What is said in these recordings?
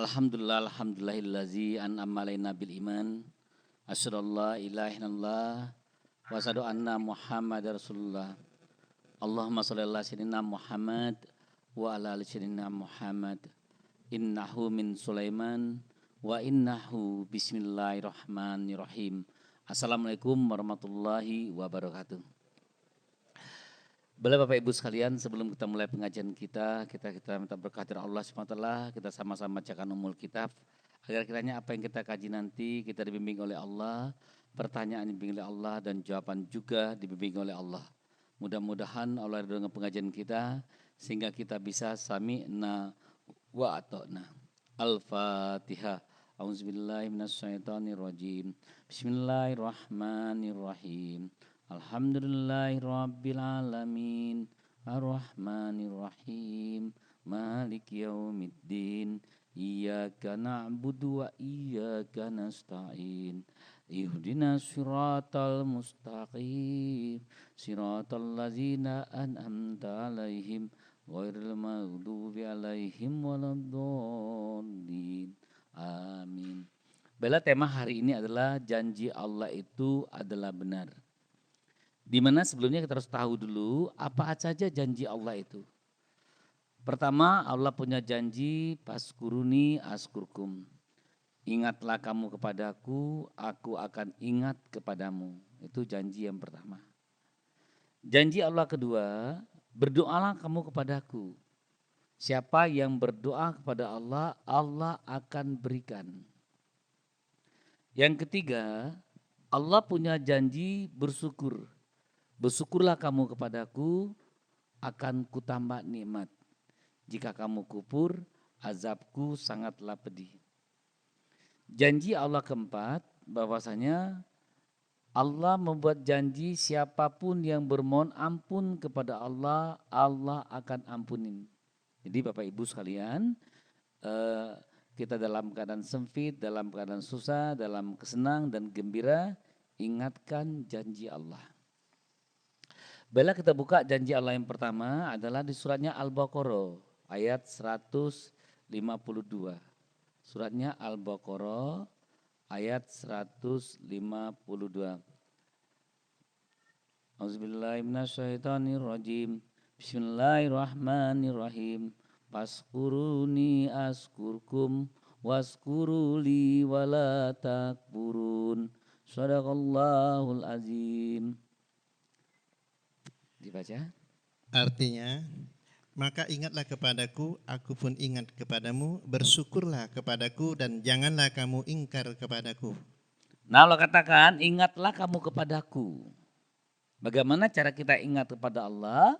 Alhamdulillahillazi an'ama alaina bil iman. Asyhadu an la ilaha illallah wa asyhadu anna Muhammadar Rasulullah. Allahumma shalli ala sayyidina Muhammad wa ala ali sayyidina Muhammad. Innahu min Sulaiman wa innahu bismillahirrahmanirrahim. Assalamualaikum warahmatullahi wabarakatuh. Bapak Ibu sekalian, sebelum kita mulai pengajian kita minta berkah dari Allah SWT. Kita sama-sama bacakan Ummul Kitab agar kiranya apa yang kita kaji nanti kita dibimbing oleh Allah, pertanyaan dibimbing oleh Allah, dan jawaban juga dibimbing oleh Allah. Mudah-mudahan Allah ridho dengan pengajian kita sehingga kita bisa sami'na wa ata'na. Al-Fatihah. A'udzubillahi minasyaitonirrajim. Bismillahirrahmanirrahim. Alhamdulillahirabbil alamin, arrahmanirrahim, maliki yaumiddin, iyyaka na'budu wa iyyaka nasta'in, ihdinas siratal mustaqim, siratal ladzina an'amta 'alaihim ghairil maghdubi 'alaihim waladdallin. Amin. Bella, tema hari ini adalah janji Allah itu adalah benar. Di mana sebelumnya kita harus tahu dulu apa saja janji Allah itu. Pertama, Allah punya janji paskuruni askurkum. Ingatlah kamu kepadaku, aku akan ingat kepadamu. Itu janji yang pertama. Janji Allah kedua, berdoalah kamu kepadaku. Siapa yang berdoa kepada Allah, Allah akan berikan. Yang ketiga, Allah punya janji bersyukur. Bersyukurlah kamu kepadaku, akan kutambah nikmat. Jika kamu kufur, azabku sangatlah pedih. Janji Allah keempat, bahwasanya Allah membuat janji siapapun yang bermohon ampun kepada Allah, Allah akan ampunin. Jadi Bapak Ibu sekalian, kita dalam keadaan sempit, dalam keadaan susah, dalam kesenang dan gembira, ingatkan janji Allah. Bila kita buka janji Allah yang pertama adalah di suratnya Al-Baqarah ayat 152. Suratnya Al-Baqarah ayat 152. Auzubillahiminasyaitonirrajim. Bismillahirrahmanirrahim. Paskuruni askurkum waskuruli wala takburun. Shadaqallahul azim. Dibaca. Artinya, maka ingatlah kepadaku, aku pun ingat kepadamu, bersyukurlah kepadaku dan janganlah kamu ingkar kepadaku. Nah, Allah katakan, ingatlah kamu kepadaku. Bagaimana cara kita ingat kepada Allah?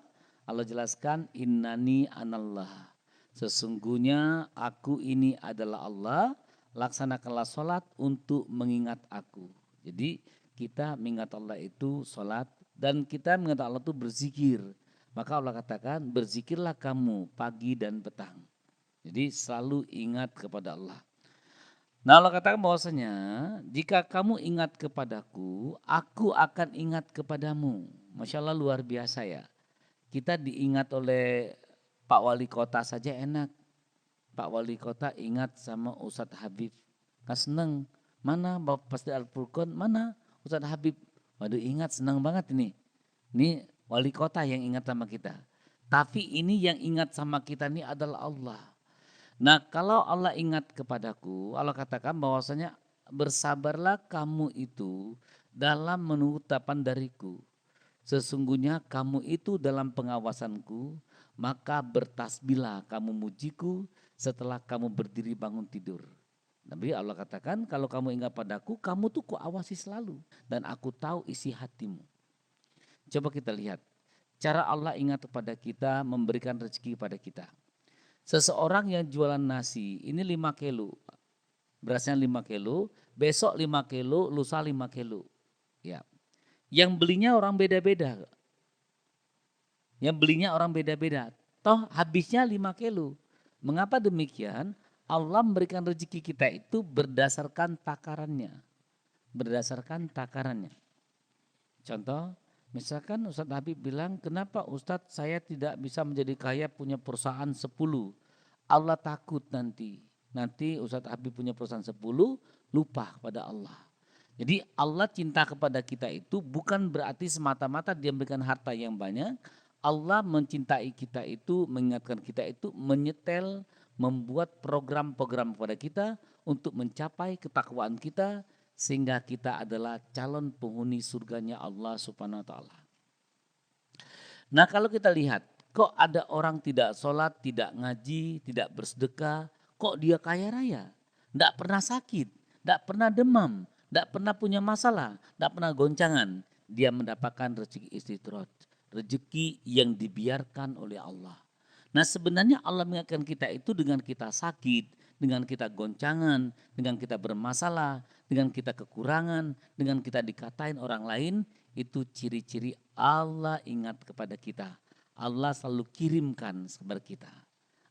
Allah jelaskan, innani anallah. Sesungguhnya aku ini adalah Allah, laksanakanlah sholat untuk mengingat aku. Jadi kita mengingat Allah itu sholat, dan kita mengingat Allah itu berzikir. Maka Allah katakan, berzikirlah kamu pagi dan petang. Jadi selalu ingat kepada Allah. Nah, Allah katakan bahwasanya jika kamu ingat kepadaku, aku akan ingat kepadamu. Masya Allah, luar biasa ya. Kita diingat oleh Pak Wali Kota saja enak. Pak Wali Kota ingat sama Ustadz Habib. Kan seneng. Mana Bapak Pasti Al-Furqon, mana Ustadz Habib. Waduh, ingat, senang banget ini. Ini wali kota yang ingat sama kita. Tapi ini yang ingat sama kita ini adalah Allah. Nah, kalau Allah ingat kepadaku, Allah katakan bahwasanya bersabarlah kamu itu dalam menunggu ucapan dariku. Sesungguhnya kamu itu dalam pengawasanku, maka bertasbihlah kamu mujiku setelah kamu berdiri bangun tidur. Nabi Allah katakan, kalau kamu ingat padaku, kamu tuh kuawasi selalu dan aku tahu isi hatimu. Coba kita lihat cara Allah ingat kepada kita, memberikan rezeki kepada kita. Seseorang yang jualan nasi, ini 5 kilo, berasnya 5 kilo, besok 5 kilo, lusa 5 kilo. Ya. Yang belinya orang beda-beda. Toh habisnya 5 kilo. Mengapa demikian? Allah memberikan rezeki kita itu berdasarkan takarannya. Contoh, misalkan Ustadz Habib bilang, kenapa Ustadz saya tidak bisa menjadi kaya punya perusahaan 10? Allah takut nanti nanti Ustadz Habib punya perusahaan 10, lupa pada Allah. Jadi Allah cinta kepada kita itu bukan berarti semata-mata dia memberikan harta yang banyak. Allah mencintai kita itu, mengingatkan kita itu, menyetel, membuat program-program kepada kita untuk mencapai ketakwaan kita sehingga kita adalah calon penghuni surganya Allah Subhanahu wa taala. Nah, kalau kita lihat kok ada orang tidak sholat, tidak ngaji, tidak bersedekah, kok dia kaya raya, tidak pernah sakit, tidak pernah demam, tidak pernah punya masalah, tidak pernah goncangan. Dia mendapatkan rezeki istidroj, rezeki yang dibiarkan oleh Allah. Nah, sebenarnya Allah mengingatkan kita itu dengan kita sakit, dengan kita goncangan, dengan kita bermasalah, dengan kita kekurangan, dengan kita dikatain orang lain, itu ciri-ciri Allah ingat kepada kita. Allah selalu kirimkan kepada kita.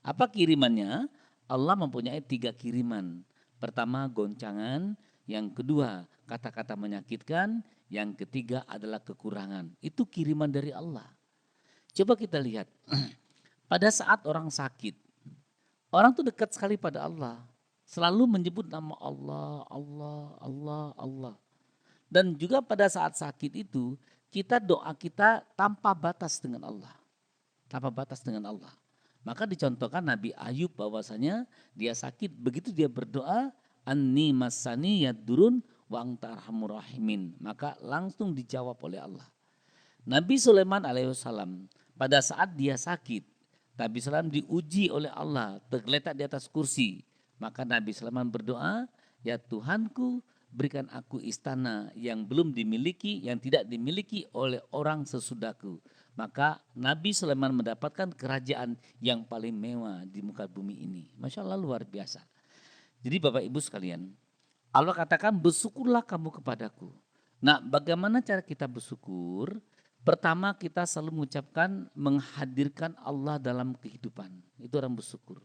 Apa kirimannya? Allah mempunyai 3 kiriman. Pertama goncangan, yang kedua kata-kata menyakitkan, yang ketiga adalah kekurangan. Itu kiriman dari Allah. Coba kita lihat, pada saat orang sakit, orang tuh dekat sekali pada Allah. Selalu menyebut nama Allah, Allah, Allah, Allah. Dan juga pada saat sakit itu, kita doa kita tanpa batas dengan Allah. Tanpa batas dengan Allah. Maka dicontohkan Nabi Ayub bahwasanya dia sakit, begitu dia berdoa, anni masani yadurun wa anta arhamur rahimin. Maka langsung dijawab oleh Allah. Nabi Sulaiman alaihissalam pada saat dia sakit, Nabi Sulaiman diuji oleh Allah, tergeletak di atas kursi. Maka Nabi Sulaiman berdoa, ya Tuhanku berikan aku istana yang belum dimiliki, yang tidak dimiliki oleh orang sesudahku. Maka Nabi Sulaiman mendapatkan kerajaan yang paling mewah di muka bumi ini. Masya Allah luar biasa. Jadi Bapak Ibu sekalian, Allah katakan bersyukurlah kamu kepadaku. Nah, bagaimana cara kita bersyukur? Pertama kita selalu mengucapkan menghadirkan Allah dalam kehidupan. Itu orang bersyukur.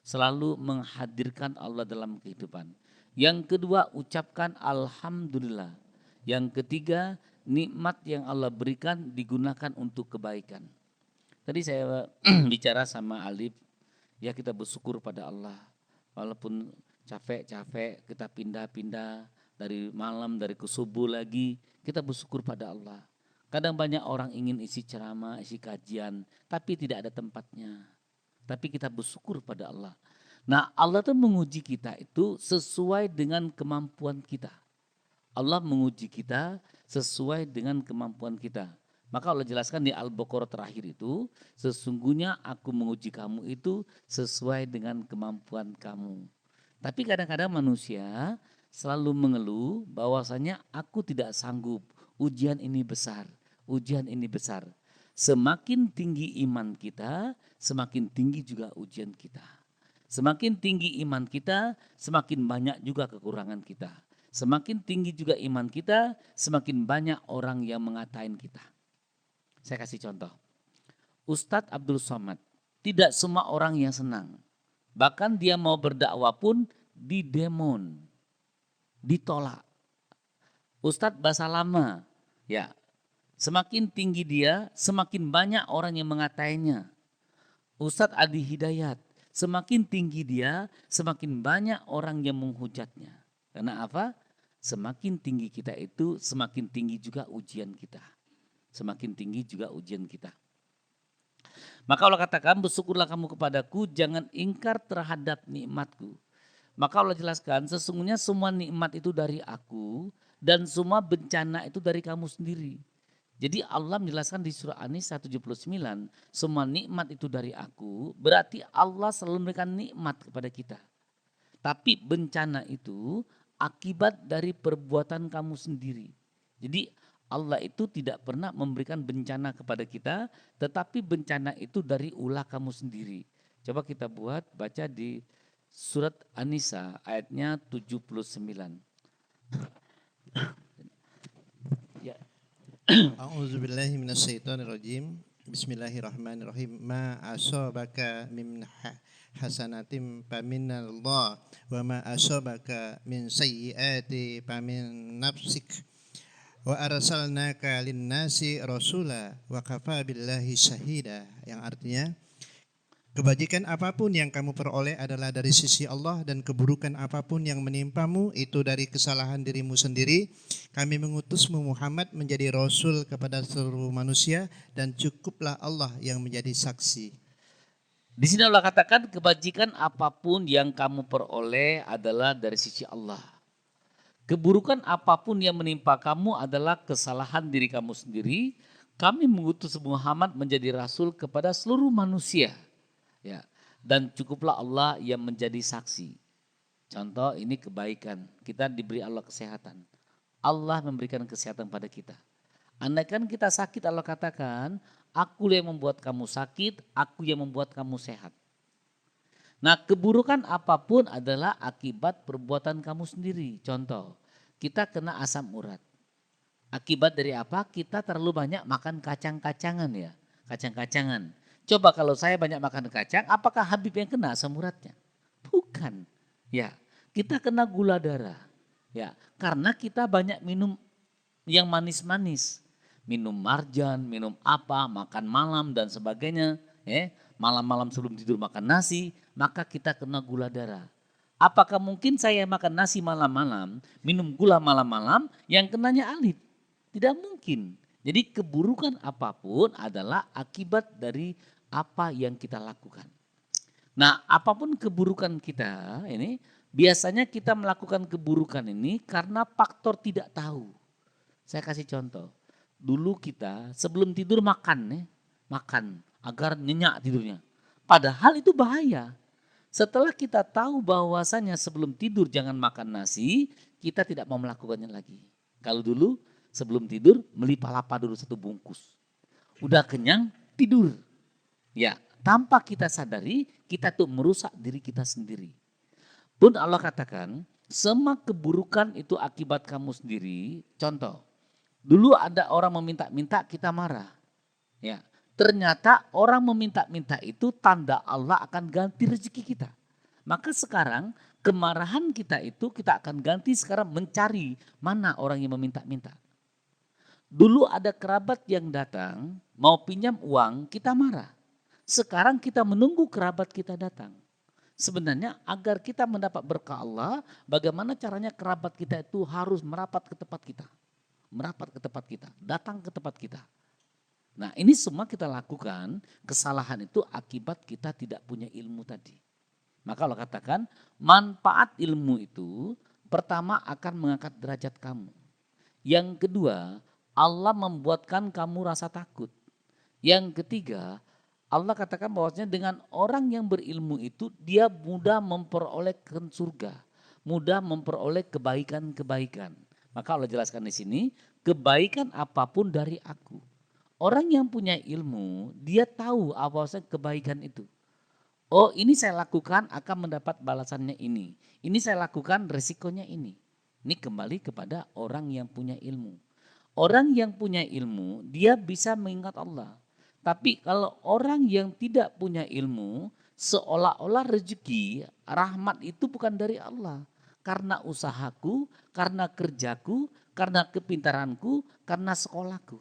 Selalu menghadirkan Allah dalam kehidupan. Yang kedua ucapkan Alhamdulillah. Yang ketiga nikmat yang Allah berikan digunakan untuk kebaikan. Tadi saya bicara sama Alif, ya kita bersyukur pada Allah. Walaupun capek-capek kita pindah-pindah dari malam, dari ke subuh lagi, kita bersyukur pada Allah. Kadang banyak orang ingin isi ceramah, isi kajian, tapi tidak ada tempatnya. Tapi kita bersyukur pada Allah. Nah, Allah tuh menguji kita itu sesuai dengan kemampuan kita. Allah menguji kita sesuai dengan kemampuan kita. Maka Allah jelaskan di Al-Baqarah terakhir itu, sesungguhnya aku menguji kamu itu sesuai dengan kemampuan kamu. Tapi kadang-kadang manusia selalu mengeluh bahwasanya aku tidak sanggup, ujian ini besar, ujian ini besar. Semakin tinggi iman kita, semakin tinggi juga ujian kita. Semakin tinggi iman kita, semakin banyak juga kekurangan kita. Semakin tinggi juga iman kita, semakin banyak orang yang mengatain kita. Saya kasih contoh. Ustadz Abdul Somad, tidak semua orang yang senang. Bahkan dia mau berdakwah pun didemon, ditolak. Ustadz Basalama, ya semakin tinggi dia, semakin banyak orang yang mengatainya. Ustadz Adi Hidayat, semakin tinggi dia, semakin banyak orang yang menghujatnya. Karena apa? Semakin tinggi kita itu, semakin tinggi juga ujian kita. Semakin tinggi juga ujian kita. Maka Allah katakan, bersyukurlah kamu kepadaku, jangan ingkar terhadap nikmatku. Maka Allah jelaskan, sesungguhnya semua nikmat itu dari aku, dan semua bencana itu dari kamu sendiri. Jadi Allah menjelaskan di surah An-Nisa 79, semua nikmat itu dari aku, berarti Allah selalu memberikan nikmat kepada kita. Tapi bencana itu akibat dari perbuatan kamu sendiri. Jadi Allah itu tidak pernah memberikan bencana kepada kita, tetapi bencana itu dari ulah kamu sendiri. Coba kita baca di surat An-Nisa ayatnya 79. Ya. A'udzubillahi minasyaitonirrajim. Bismillahirrahmanirrahim. Ma asabaka min hasanatin faminallah wa ma asabaka min sayyiati famin nafsik. Wa arsalnaka linnasi rasula wa kafa billahi syahida. Yang artinya Kebajikan apapun yang kamu peroleh adalah dari sisi Allah, dan keburukan apapun yang menimpamu itu dari kesalahan dirimu sendiri. Kami mengutusmu Muhammad menjadi Rasul kepada seluruh manusia, dan cukuplah Allah yang menjadi saksi. Di sini Allah katakan kebajikan apapun yang kamu peroleh adalah dari sisi Allah. Keburukan apapun yang menimpa kamu adalah kesalahan diri kamu sendiri. Kami mengutus Muhammad menjadi Rasul kepada seluruh manusia. Ya, dan cukuplah Allah yang menjadi saksi. Contoh ini kebaikan, kita diberi Allah kesehatan. Allah memberikan kesehatan pada kita. Andaikan kita sakit, Allah katakan, aku yang membuat kamu sakit, aku yang membuat kamu sehat. Nah, keburukan apapun adalah akibat perbuatan kamu sendiri. Contoh, kita kena asam urat. Akibat dari apa? Kita terlalu banyak makan kacang-kacangan ya. Kacang-kacangan. Coba kalau saya banyak makan kacang, apakah Habib yang kena asam uratnya? Bukan. Ya, kita kena gula darah. Ya, karena kita banyak minum yang manis-manis. Minum marjan, minum apa, makan malam dan sebagainya. Malam-malam sebelum tidur makan nasi, maka kita kena gula darah. Apakah mungkin saya makan nasi malam-malam, minum gula malam-malam, yang kenanya Alif? Tidak mungkin. Jadi keburukan apapun adalah akibat dari apa yang kita lakukan. Nah, apapun keburukan kita ini, biasanya kita melakukan keburukan ini karena faktor tidak tahu. Saya kasih contoh. Dulu kita sebelum tidur makan makan agar nyenyak tidurnya. Padahal itu bahaya. Setelah kita tahu bahwasanya sebelum tidur jangan makan nasi, kita tidak mau melakukannya lagi. Kalau dulu sebelum tidur beli palapa dulu 1 bungkus. Udah kenyang tidur. Ya, tanpa kita sadari kita tuh merusak diri kita sendiri. Pun Allah katakan, semua keburukan itu akibat kamu sendiri. Contoh, dulu ada orang meminta-minta kita marah. Ya, ternyata orang meminta-minta itu tanda Allah akan ganti rezeki kita. Maka sekarang kemarahan kita itu kita akan ganti sekarang mencari mana orang yang meminta-minta. Dulu ada kerabat yang datang mau pinjam uang, kita marah. Sekarang kita menunggu kerabat kita datang. Sebenarnya agar kita mendapat berkah Allah, bagaimana caranya kerabat kita itu harus merapat ke tempat kita. Merapat ke tempat kita, datang ke tempat kita. Nah, ini semua kita lakukan, kesalahan itu akibat kita tidak punya ilmu tadi. Maka Allah katakan, manfaat ilmu itu pertama akan mengangkat derajat kamu. Yang kedua, Allah membuatkan kamu rasa takut. Yang ketiga, Allah katakan bahwasanya dengan orang yang berilmu itu dia mudah memperoleh surga, mudah memperoleh kebaikan-kebaikan. Maka Allah jelaskan di sini, kebaikan apapun dari aku. Orang yang punya ilmu, dia tahu apa kebaikan itu. Oh, ini saya lakukan akan mendapat balasannya ini. Ini saya lakukan resikonya ini. Ini kembali kepada orang yang punya ilmu. Orang yang punya ilmu, dia bisa mengingat Allah. Tapi kalau orang yang tidak punya ilmu, seolah-olah rezeki, rahmat itu bukan dari Allah. Karena usahaku, karena kerjaku, karena kepintaranku, karena sekolahku.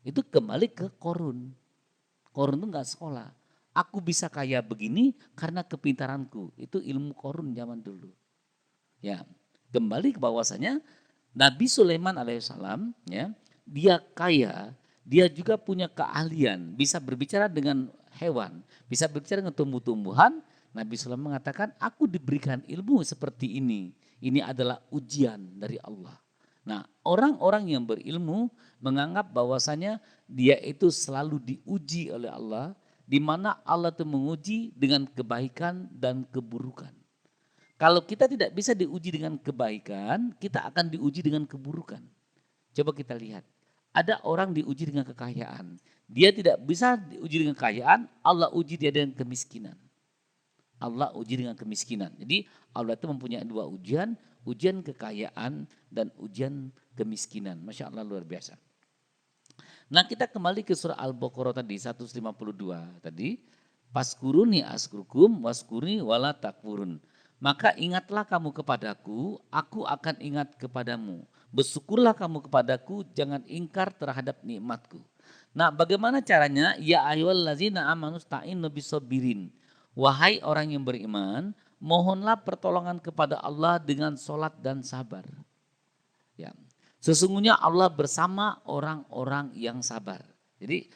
Itu kembali ke Korun. Korun itu enggak sekolah. Aku bisa kaya begini karena kepintaranku. Itu ilmu Korun zaman dulu. Ya, kembali ke bahwasanya Nabi Sulaiman alaihissalam ya, dia kaya, dia juga punya keahlian, bisa berbicara dengan hewan, bisa berbicara dengan tumbuh-tumbuhan. Nabi Sulaiman mengatakan, aku diberikan ilmu seperti ini. Ini adalah ujian dari Allah. Nah, orang-orang yang berilmu menganggap bahwasanya dia itu selalu diuji oleh Allah, di mana Allah itu menguji dengan kebaikan dan keburukan. Kalau kita tidak bisa diuji dengan kebaikan, kita akan diuji dengan keburukan. Coba kita lihat, ada orang diuji dengan kekayaan. Dia tidak bisa diuji dengan kekayaan, Allah uji dia dengan kemiskinan. Allah uji dengan kemiskinan. Jadi Allah itu mempunyai 2 ujian, ujian kekayaan dan ujian kemiskinan. Masya Allah luar biasa. Nah, kita kembali ke surah Al-Baqarah tadi 152 tadi. Paskuruni askurukum waskuruni wala takfurun. Maka ingatlah kamu kepadaku, aku akan ingat kepadamu. Bersyukurlah kamu kepadaku, jangan ingkar terhadap nikmatku. Nah, bagaimana caranya? Ya ayyuhallazina amanu sta'inu bisabirin. Wahai orang yang beriman, mohonlah pertolongan kepada Allah dengan sholat dan sabar. Ya. Sesungguhnya Allah bersama orang-orang yang sabar. Jadi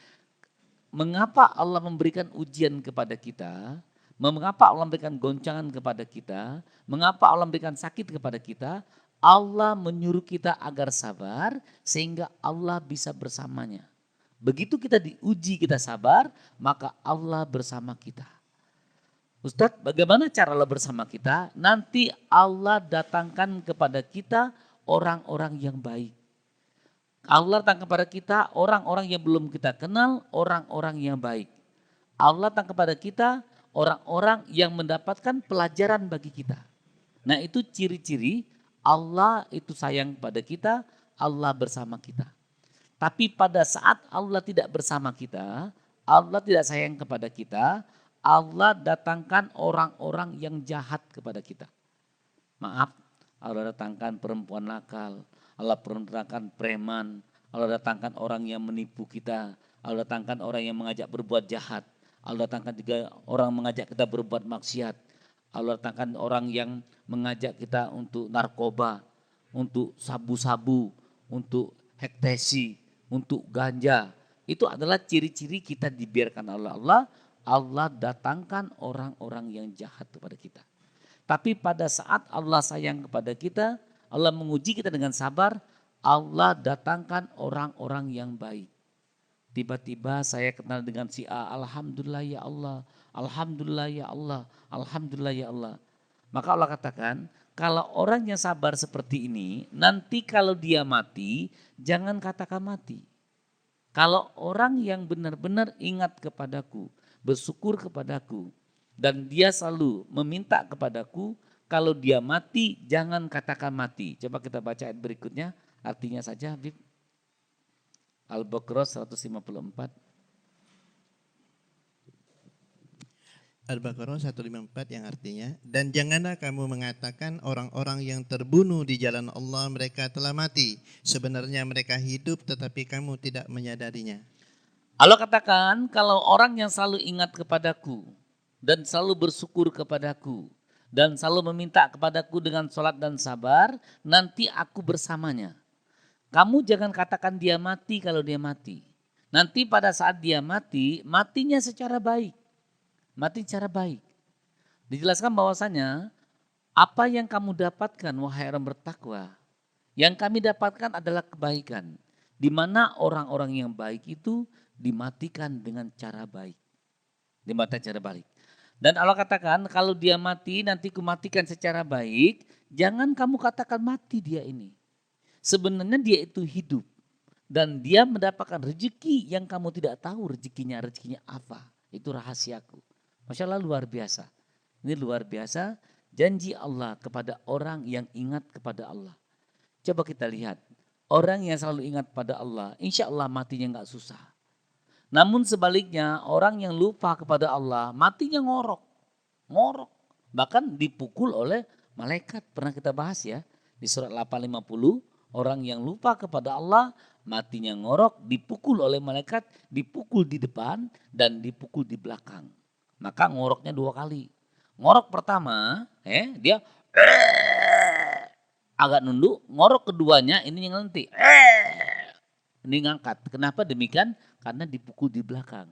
mengapa Allah memberikan ujian kepada kita? Mengapa Allah memberikan goncangan kepada kita? Mengapa Allah memberikan sakit kepada kita? Allah menyuruh kita agar sabar sehingga Allah bisa bersamanya. Begitu kita diuji kita sabar, maka Allah bersama kita. Ustadz, bagaimana cara Allah bersama kita? Nanti Allah datangkan kepada kita orang-orang yang baik. Allah datang kepada kita orang-orang yang belum kita kenal, orang-orang yang baik. Allah datang kepada kita orang-orang yang mendapatkan pelajaran bagi kita. Nah, itu ciri-ciri Allah itu sayang pada kita, Allah bersama kita. Tapi pada saat Allah tidak bersama kita, Allah tidak sayang kepada kita, Allah datangkan orang-orang yang jahat kepada kita. Maaf, Allah datangkan perempuan nakal, Allah datangkan preman, Allah datangkan orang yang menipu kita, Allah datangkan orang yang mengajak berbuat jahat, Allah datangkan juga orang mengajak kita berbuat maksiat, Allah datangkan orang yang mengajak kita untuk narkoba, untuk sabu-sabu, untuk ecstasy, untuk ganja. Itu adalah ciri-ciri kita dibiarkan oleh Allah. Allah datangkan orang-orang yang jahat kepada kita. Tapi pada saat Allah sayang kepada kita, Allah menguji kita dengan sabar, Allah datangkan orang-orang yang baik. Tiba-tiba saya kenal dengan si A, alhamdulillah ya Allah, alhamdulillah ya Allah, alhamdulillah ya Allah. Maka Allah katakan, kalau orang yang sabar seperti ini, nanti kalau dia mati, jangan katakan mati. Kalau orang yang benar-benar ingat kepadaku, bersyukur kepadaku, dan dia selalu meminta kepadaku, kalau dia mati jangan katakan mati. Coba kita baca ayat berikutnya, artinya saja Habib. Al-Baqarah 154. Al-Baqarah 154 yang artinya, dan janganlah kamu mengatakan orang-orang yang terbunuh di jalan Allah mereka telah mati. Sebenarnya mereka hidup tetapi kamu tidak menyadarinya. Allah katakan kalau orang yang selalu ingat kepadaku dan selalu bersyukur kepadaku dan selalu meminta kepadaku dengan sholat dan sabar, nanti aku bersamanya. Kamu jangan katakan dia mati kalau dia mati. Nanti pada saat dia mati, matinya secara baik. Mati secara baik. Dijelaskan bahwasanya apa yang kamu dapatkan wahai orang bertakwa, yang kami dapatkan adalah kebaikan. Di mana orang-orang yang baik itu dimatikan dengan cara baik. Dimatikan cara baik. Dan Allah katakan kalau dia mati nanti kumatikan secara baik, jangan kamu katakan mati dia ini. Sebenarnya dia itu hidup. Dan dia mendapatkan rezeki yang kamu tidak tahu rezekinya apa. Itu rahasiaku. Masya Allah luar biasa. Ini luar biasa janji Allah kepada orang yang ingat kepada Allah. Coba kita lihat. Orang yang selalu ingat pada Allah, insya Allah matinya nggak susah. Namun sebaliknya orang yang lupa kepada Allah, matinya ngorok. Ngorok. Bahkan dipukul oleh malaikat. Pernah kita bahas ya. Di surat 850, orang yang lupa kepada Allah, matinya ngorok, dipukul oleh malaikat, dipukul di depan dan dipukul di belakang. Maka ngoroknya 2 kali. Ngorok pertama, dia agak nunduk, ngorok keduanya ini yang nanti ini ngangkat. Kenapa demikian? Karena dipukul di belakang.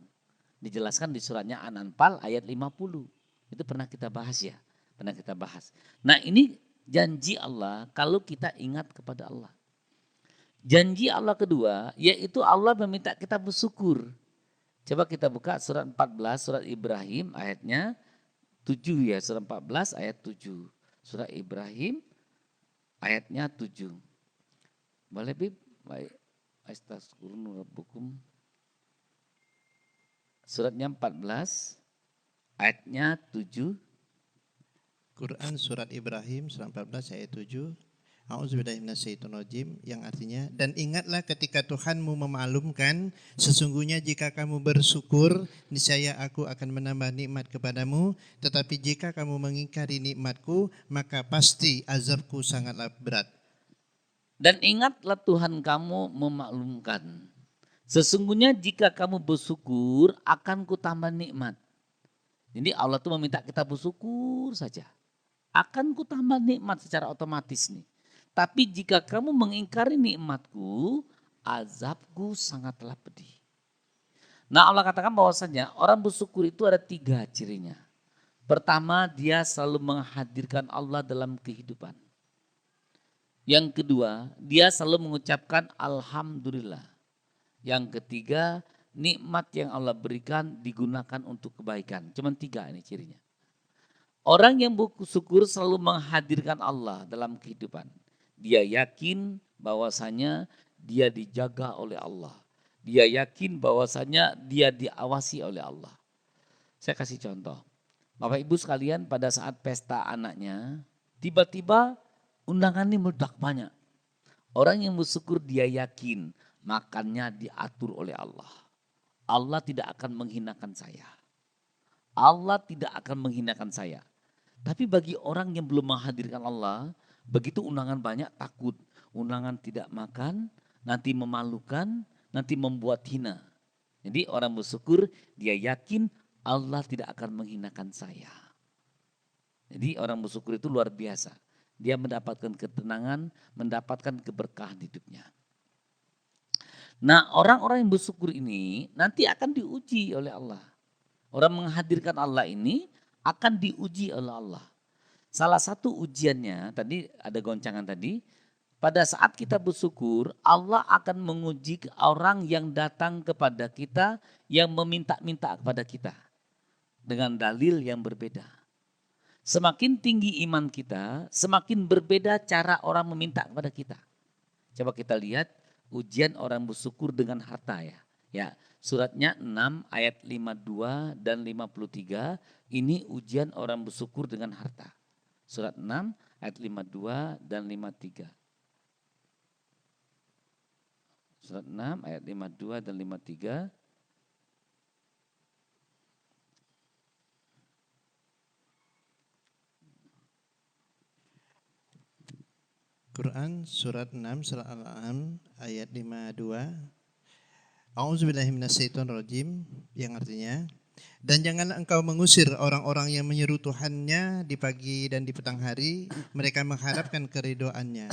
Dijelaskan di suratnya An-Anfal ayat 50. Itu pernah kita bahas ya. Pernah kita bahas. Nah ini janji Allah kalau kita ingat kepada Allah. Janji Allah kedua yaitu Allah meminta kita bersyukur. Coba kita buka surat 14, surat Ibrahim ayatnya 7 ya. Surat 14 ayat 7. Surat Ibrahim ayatnya 7. Boleh Bib? Baik. Astagfirullah rabbukum. Suratnya 14 ayatnya 7. Quran surat Ibrahim surat 14 ayat 7. A'udzubillahi minasyaitonirrajim yang artinya, dan ingatlah ketika Tuhanmu memaklumkan sesungguhnya jika kamu bersyukur niscaya aku akan menambah nikmat kepadamu, tetapi jika kamu mengingkari nikmatku maka pasti azabku sangatlah berat. Dan ingatlah Tuhan kamu memaklumkan Sesungguhnya jika kamu bersyukur akan kutambah nikmat. Jadi Allah tuh meminta kita bersyukur saja. Akan kutambah nikmat secara otomatis nih. Tapi jika kamu mengingkari nikmatku, azabku sangatlah pedih. Nah Allah katakan bahwasanya orang bersyukur itu ada 3 cirinya. Pertama, dia selalu menghadirkan Allah dalam kehidupan. Yang kedua, dia selalu mengucapkan alhamdulillah. Yang ketiga, nikmat yang Allah berikan digunakan untuk kebaikan. Cuman 3 ini cirinya. Orang yang bersyukur selalu menghadirkan Allah dalam kehidupan. Dia yakin bahwasanya dia dijaga oleh Allah. Dia yakin bahwasanya dia diawasi oleh Allah. Saya kasih contoh. Bapak Ibu sekalian, pada saat pesta anaknya, tiba-tiba undangan ini meledak banyak. Orang yang bersyukur dia yakin makannya diatur oleh Allah. Allah tidak akan menghinakan saya. Allah tidak akan menghinakan saya. Tapi bagi orang yang belum menghadirkan Allah, begitu undangan banyak takut. Undangan tidak makan, nanti memalukan, nanti membuat hina. Jadi orang bersyukur dia yakin Allah tidak akan menghinakan saya. Jadi orang bersyukur itu luar biasa. Dia mendapatkan ketenangan, mendapatkan keberkahan hidupnya. Nah orang-orang yang bersyukur ini nanti akan diuji oleh Allah. Orang menghadirkan Allah ini akan diuji oleh Allah. Salah satu ujiannya, tadi ada goncangan tadi, pada saat kita bersyukur Allah akan menguji orang yang datang kepada kita, yang meminta-minta kepada kita. Dengan dalil yang berbeda. Semakin tinggi iman kita, semakin berbeda cara orang meminta kepada kita. Coba kita lihat ujian orang bersyukur dengan harta ya. Ya, suratnya 6 ayat 52 dan 53 ini ujian orang bersyukur dengan harta. Surat 6 ayat 52 dan 53. Surat 6 ayat 52 dan 53. Quran surat 6 surah Al-An'am ayat 52. A'udzubillahiminasyaitonirrajim, yang artinya, dan janganlah engkau mengusir orang-orang yang menyeru Tuhannya di pagi dan di petang hari, mereka mengharapkan keridhoannya.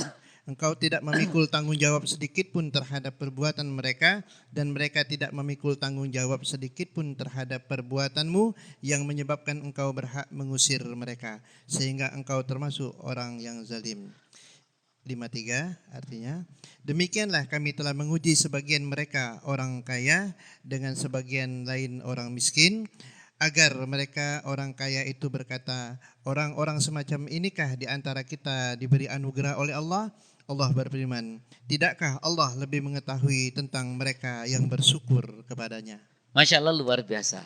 Engkau tidak memikul tanggung jawab sedikit pun terhadap perbuatan mereka, dan mereka tidak memikul tanggung jawab sedikit pun terhadap perbuatanmu yang menyebabkan engkau berhak mengusir mereka, sehingga engkau termasuk orang yang zalim. 53 artinya, demikianlah kami telah menguji sebagian mereka orang kaya dengan sebagian lain orang miskin, agar mereka orang kaya itu berkata, orang-orang semacam inikah di antara kita diberi anugerah oleh Allah? Allah berfirman, tidakkah Allah lebih mengetahui tentang mereka yang bersyukur kepadanya? Masya Allah, luar biasa.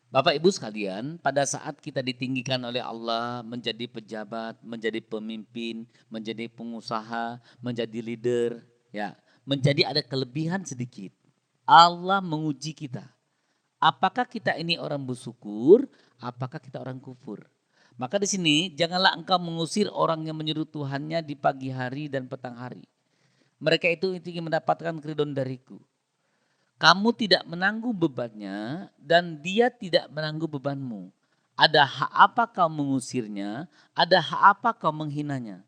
Bapak Ibu sekalian, pada saat kita ditinggikan oleh Allah menjadi pejabat, menjadi pemimpin, menjadi pengusaha, menjadi leader, ya, menjadi ada kelebihan sedikit. Allah menguji kita. Apakah kita ini orang bersyukur, apakah kita orang kufur? Maka di sini janganlah engkau mengusir orang yang menyeru Tuhannya di pagi hari dan petang hari. Mereka itu ingin mendapatkan keridhaan dariku. Kamu tidak menanggung bebannya dan dia tidak menanggung bebanmu. Ada hak apa kau mengusirnya, ada hak apa kau menghinanya.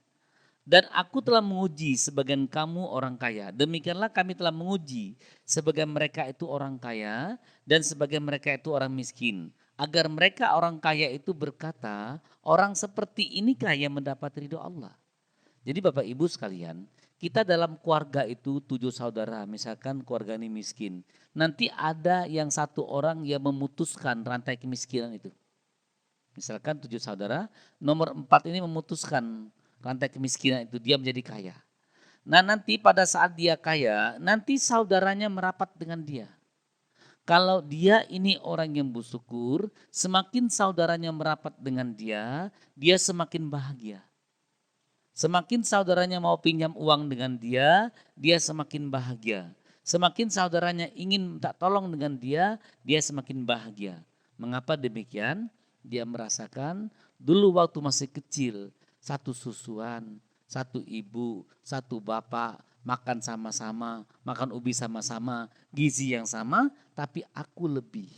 Dan aku telah menguji sebagian kamu orang kaya. Demikianlah kami telah menguji sebagian mereka itu orang kaya dan sebagian mereka itu orang miskin. Agar mereka orang kaya itu berkata, orang seperti inikah yang mendapat ridho Allah. Jadi Bapak Ibu sekalian, kita dalam keluarga itu 7 saudara, misalkan keluarga ini miskin. Nanti ada yang satu orang yang memutuskan rantai kemiskinan itu. Misalkan 7 saudara, nomor 4 ini memutuskan rantai kemiskinan itu, dia menjadi kaya. Nah nanti pada saat dia kaya, nanti saudaranya merapat dengan dia. Kalau dia ini orang yang bersyukur, semakin saudaranya merapat dengan dia, dia semakin bahagia. Semakin saudaranya mau pinjam uang dengan dia, dia semakin bahagia. Semakin saudaranya ingin minta tolong dengan dia, dia semakin bahagia. Mengapa demikian? Dia merasakan dulu waktu masih kecil, satu susuan, satu ibu, satu bapak, makan sama-sama, makan ubi sama-sama, gizi yang sama, tapi aku lebih.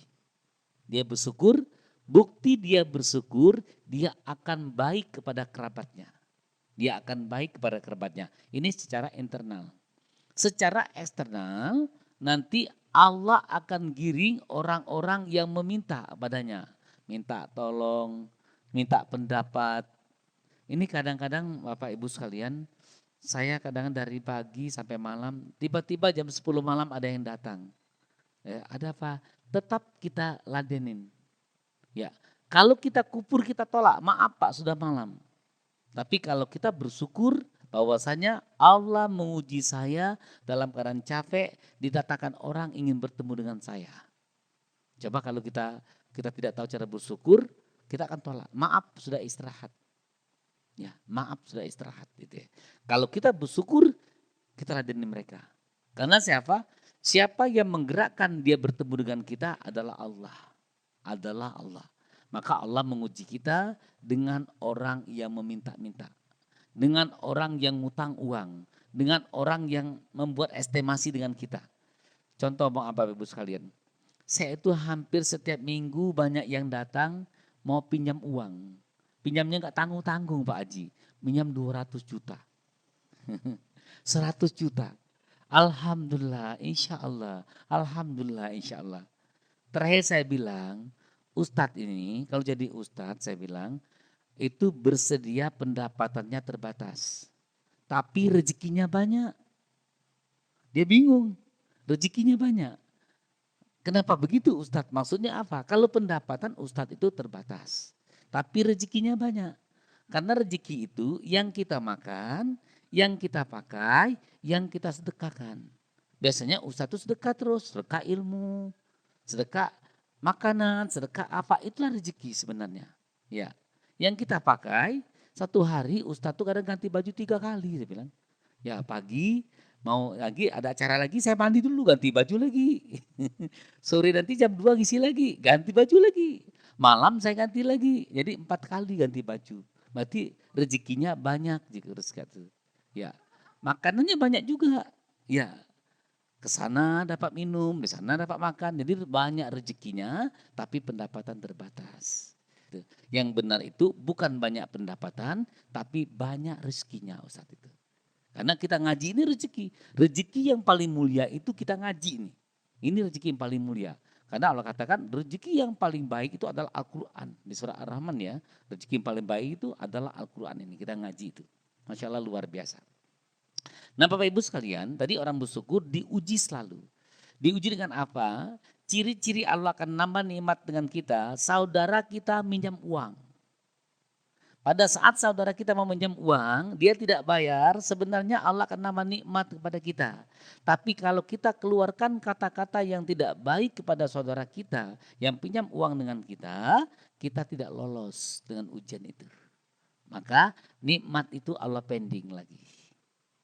Dia bersyukur, bukti dia bersyukur, dia akan baik kepada kerabatnya. Dia akan baik kepada kerabatnya. Ini secara internal. Secara eksternal, nanti Allah akan giring orang-orang yang meminta padanya. Minta tolong, minta pendapat. Ini kadang-kadang Bapak Ibu sekalian, saya kadang dari pagi sampai malam, tiba-tiba jam 10 malam ada yang datang. Ya, ada apa? Tetap kita ladenin. Ya, kalau kita kupur kita tolak, maaf Pak sudah malam. Tapi kalau kita bersyukur bahwasanya Allah menguji saya dalam keadaan capek, didatangkan orang ingin bertemu dengan saya. Coba kalau kita tidak tahu cara bersyukur, kita akan tolak. Maaf sudah istirahat. Ya, maaf sudah istirahat gitu ya. Kalau kita bersyukur, kita ladeni mereka. Karena siapa? Siapa yang menggerakkan dia bertemu dengan kita adalah Allah. Adalah Allah. Maka Allah menguji kita dengan orang yang meminta-minta. Dengan orang yang ngutang uang. Dengan orang yang membuat estimasi dengan kita. Contoh mau apa Ibu sekalian? Saya itu hampir setiap minggu banyak yang datang mau pinjam uang. Pinjamnya nggak tanggung-tanggung Pak Haji. Pinjam 200 juta. 100 juta. Alhamdulillah, insya Allah. Alhamdulillah, insya Allah. Terakhir saya bilang, Ustadz ini, kalau jadi Ustadz saya bilang, itu bersedia pendapatannya terbatas. Tapi rezekinya banyak. Dia bingung, rezekinya banyak. Kenapa begitu Ustadz? Maksudnya apa? Kalau pendapatan Ustadz itu terbatas. Tapi rezekinya banyak. Karena rezeki itu yang kita makan, yang kita pakai, yang kita sedekahkan. Biasanya Ustadz itu sedekah terus, sedekah ilmu, sedekah makanan, sedekah apa, itulah rezeki sebenarnya. Ya, yang kita pakai, satu hari Ustadz tuh kadang ganti baju 3 kali, saya bilang. Ya pagi, mau lagi ada acara lagi, saya mandi dulu, ganti baju lagi. Sore nanti jam 2 ngisi lagi, ganti baju lagi. Malam saya ganti lagi, jadi 4 kali ganti baju. Berarti rezekinya banyak jika rezeki. Ya, makanannya banyak juga. Ya, ke sana dapat minum, di sana dapat makan. Jadi banyak rezekinya, tapi pendapatan terbatas. Yang benar itu bukan banyak pendapatan, tapi banyak rezekinya Ustaz itu. Karena kita ngaji ini rezeki. Rezeki yang paling mulia itu kita ngaji ini. Ini rezeki yang paling mulia. Karena Allah katakan rezeki yang paling baik itu adalah Al-Quran. Di surah Ar-Rahman ya, rezeki yang paling baik itu adalah Al-Quran ini. Kita ngaji itu. Masya Allah luar biasa. Nah Bapak Ibu sekalian, tadi orang bersyukur diuji selalu. Diuji dengan apa? Ciri-ciri Allah akan nambah nikmat dengan kita, saudara kita minjam uang. Pada saat saudara kita mau minjam uang, dia tidak bayar, sebenarnya Allah akan nambah nikmat kepada kita. Tapi kalau kita keluarkan kata-kata yang tidak baik kepada saudara kita, yang pinjam uang dengan kita tidak lolos dengan ujian itu. Maka nikmat itu Allah pending lagi.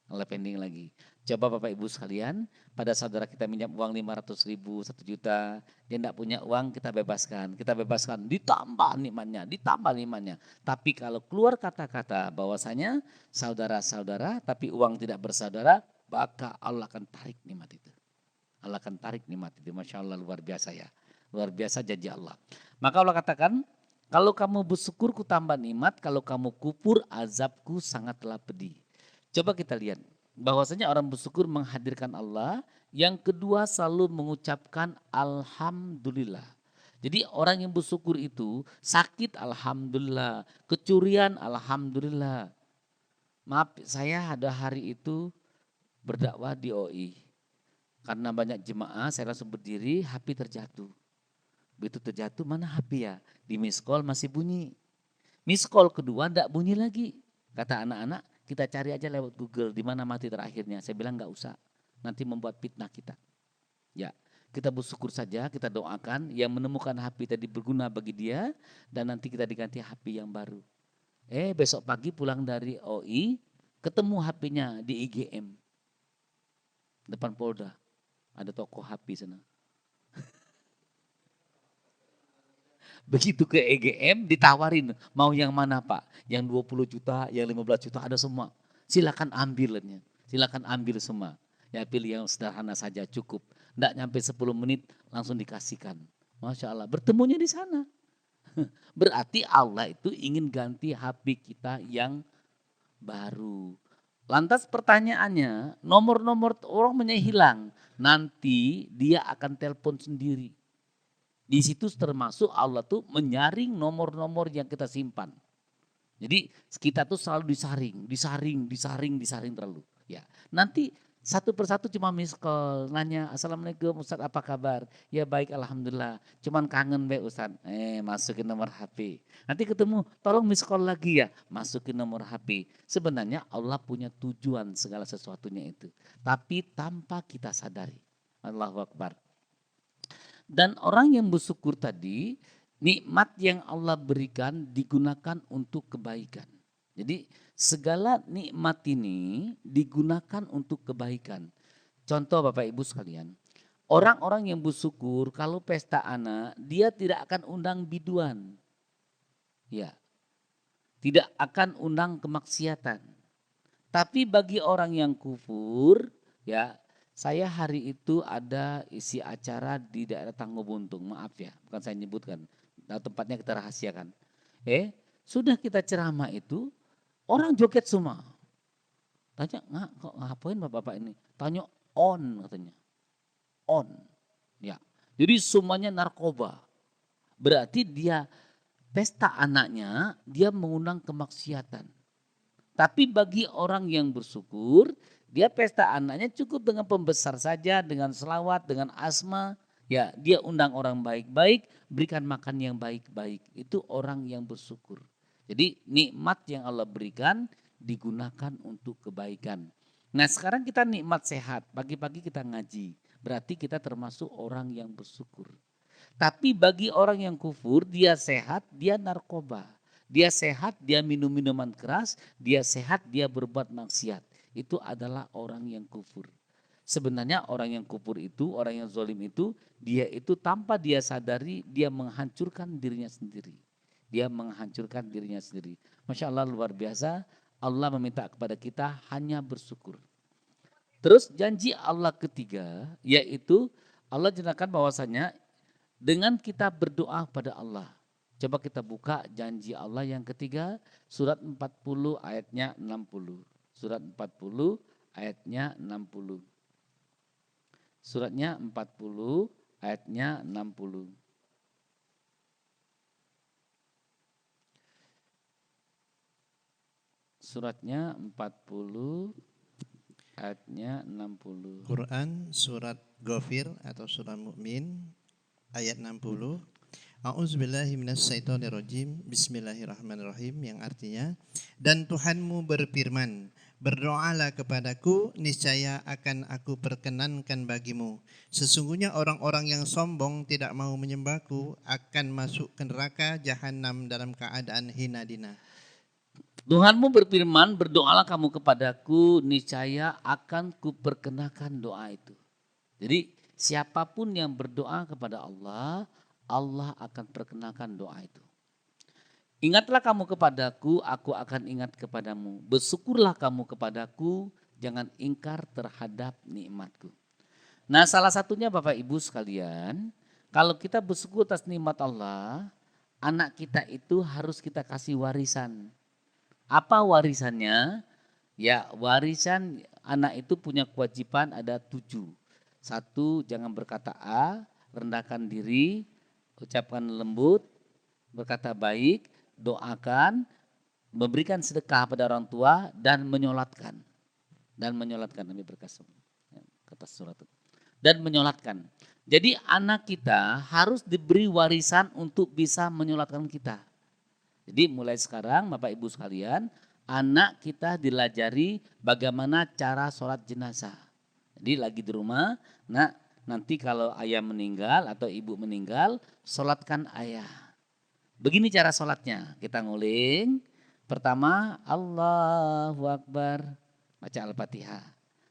Allah pending lagi. Coba Bapak Ibu sekalian, pada saudara kita minjam uang 500 ribu, 1 juta, dia tidak punya uang kita bebaskan. Kita bebaskan, ditambah nikmatnya, ditambah nikmatnya. Tapi kalau keluar kata-kata bahwasanya saudara-saudara tapi uang tidak bersaudara, maka Allah akan tarik nikmat itu. Allah akan tarik nikmat itu. Masya Allah luar biasa ya. Luar biasa janji Allah. Maka Allah katakan, kalau kamu bersyukur ku tambah nikmat, kalau kamu kupur azabku sangatlah pedih. Coba kita lihat bahwasanya orang bersyukur menghadirkan Allah, yang kedua selalu mengucapkan alhamdulillah. Jadi orang yang bersyukur itu sakit alhamdulillah, kecurian alhamdulillah. Maaf saya ada hari itu berdakwah di OI. Karena banyak jemaah saya langsung berdiri, HP terjatuh. Begitu terjatuh mana HP ya? Di miss call masih bunyi. Miss call kedua enggak bunyi lagi. Kata anak-anak, kita cari aja lewat Google di mana mati terakhirnya. Saya bilang enggak usah, nanti membuat fitnah kita. Ya, kita bersyukur saja, kita doakan yang menemukan HP tadi berguna bagi dia dan nanti kita diganti HP yang baru. Besok pagi pulang dari OI, ketemu HP-nya di IGM. Depan Polda, ada toko HP sana. Begitu ke EGM ditawarin, mau yang mana Pak? Yang 20 juta, yang 15 juta ada semua. Silakan ambilnya. Silakan ambil semua. Ya pilih yang sederhana saja cukup. Tidak nyampe 10 menit langsung dikasihkan. Masya Allah, bertemunya di sana. Berarti Allah itu ingin ganti HP kita yang baru. Lantas pertanyaannya, nomor-nomor orang hilang. Nanti dia akan telepon sendiri. Di situ termasuk Allah tuh menyaring nomor-nomor yang kita simpan. Jadi kita tuh selalu disaring terlalu. Ya, nanti satu persatu cuma miss call, nanya Assalamualaikum Ustadz apa kabar? Ya baik Alhamdulillah, cuman kangen be Ustadz. Masukin nomor HP. Nanti ketemu tolong miss call lagi ya, masukin nomor HP. Sebenarnya Allah punya tujuan segala sesuatunya itu. Tapi tanpa kita sadari. Allahu Akbar. Dan orang yang bersyukur tadi, nikmat yang Allah berikan digunakan untuk kebaikan. Jadi segala nikmat ini digunakan untuk kebaikan. Contoh Bapak Ibu sekalian, orang-orang yang bersyukur kalau pesta anak, dia tidak akan undang biduan. Ya, tidak akan undang kemaksiatan. Tapi bagi orang yang kufur, ya, saya hari itu ada isi acara di daerah Tanggo Buntung, maaf ya, bukan saya nyebutkan, tempatnya kita rahasiakan. Sudah kita ceramah itu, orang joget semua. Tanya, kok ngapain bapak-bapak ini? Tanya on katanya, on. Ya, jadi semuanya narkoba. Berarti dia pesta anaknya, dia mengundang kemaksiatan. Tapi bagi orang yang bersyukur, dia pesta anaknya cukup dengan pembesar saja, dengan selawat, dengan asma. Ya, dia undang orang baik-baik, berikan makan yang baik-baik. Itu orang yang bersyukur. Jadi nikmat yang Allah berikan digunakan untuk kebaikan. Nah sekarang kita nikmat sehat, pagi-pagi kita ngaji. Berarti kita termasuk orang yang bersyukur. Tapi bagi orang yang kufur, dia sehat, dia narkoba. Dia sehat, dia minum minuman keras, dia sehat, dia berbuat maksiat. Itu adalah orang yang kufur. Sebenarnya orang yang kufur itu, orang yang zalim itu, dia itu tanpa dia sadari, dia menghancurkan dirinya sendiri. Dia menghancurkan dirinya sendiri. Masya Allah luar biasa, Allah meminta kepada kita hanya bersyukur. Terus janji Allah ketiga, yaitu Allah jelaskan bahwasanya dengan kita berdoa pada Allah. Coba kita buka janji Allah yang ketiga, surat 40 ayatnya 60. Surat 40 ayatnya 60. Suratnya 40 ayatnya 60. Suratnya 40 ayatnya 60. Quran surat Ghafir atau surat Mukmin ayat 60. A'udzubillahi minasyaitonirrajim. Bismillahirrahmanirrahim, yang artinya, dan Tuhanmu berfirman, berdoalah kepadaku, niscaya akan aku perkenankan bagimu. Sesungguhnya orang-orang yang sombong tidak mau menyembahku akan masuk ke neraka jahanam dalam keadaan hina dina. Tuhanmu berfirman, berdoalah kamu kepadaku, niscaya akan kuperkenakan doa itu. Jadi siapapun yang berdoa kepada Allah, Allah akan perkenakan doa itu. Ingatlah kamu kepadaku, aku akan ingat kepadamu. Bersyukurlah kamu kepadaku, jangan ingkar terhadap nikmatku. Nah salah satunya Bapak Ibu sekalian, kalau kita bersyukur atas nikmat Allah, anak kita itu harus kita kasih warisan. Apa warisannya? Ya warisan anak itu punya kewajiban ada 7. 1, jangan berkata A, rendahkan diri, ucapkan lembut, berkata baik, doakan, memberikan sedekah pada orang tua, dan menyolatkan. Dan menyolatkan, Nabi berkasih kata surat itu. Dan menyolatkan. Jadi anak kita harus diberi warisan untuk bisa menyolatkan kita. Jadi mulai sekarang Bapak Ibu sekalian, anak kita dilajari bagaimana cara sholat jenazah. Jadi lagi di rumah, nah nanti kalau ayah meninggal atau ibu meninggal, sholatkan ayah. Begini cara sholatnya, kita nguling. Pertama, Allahu Akbar, baca Al-Fatihah.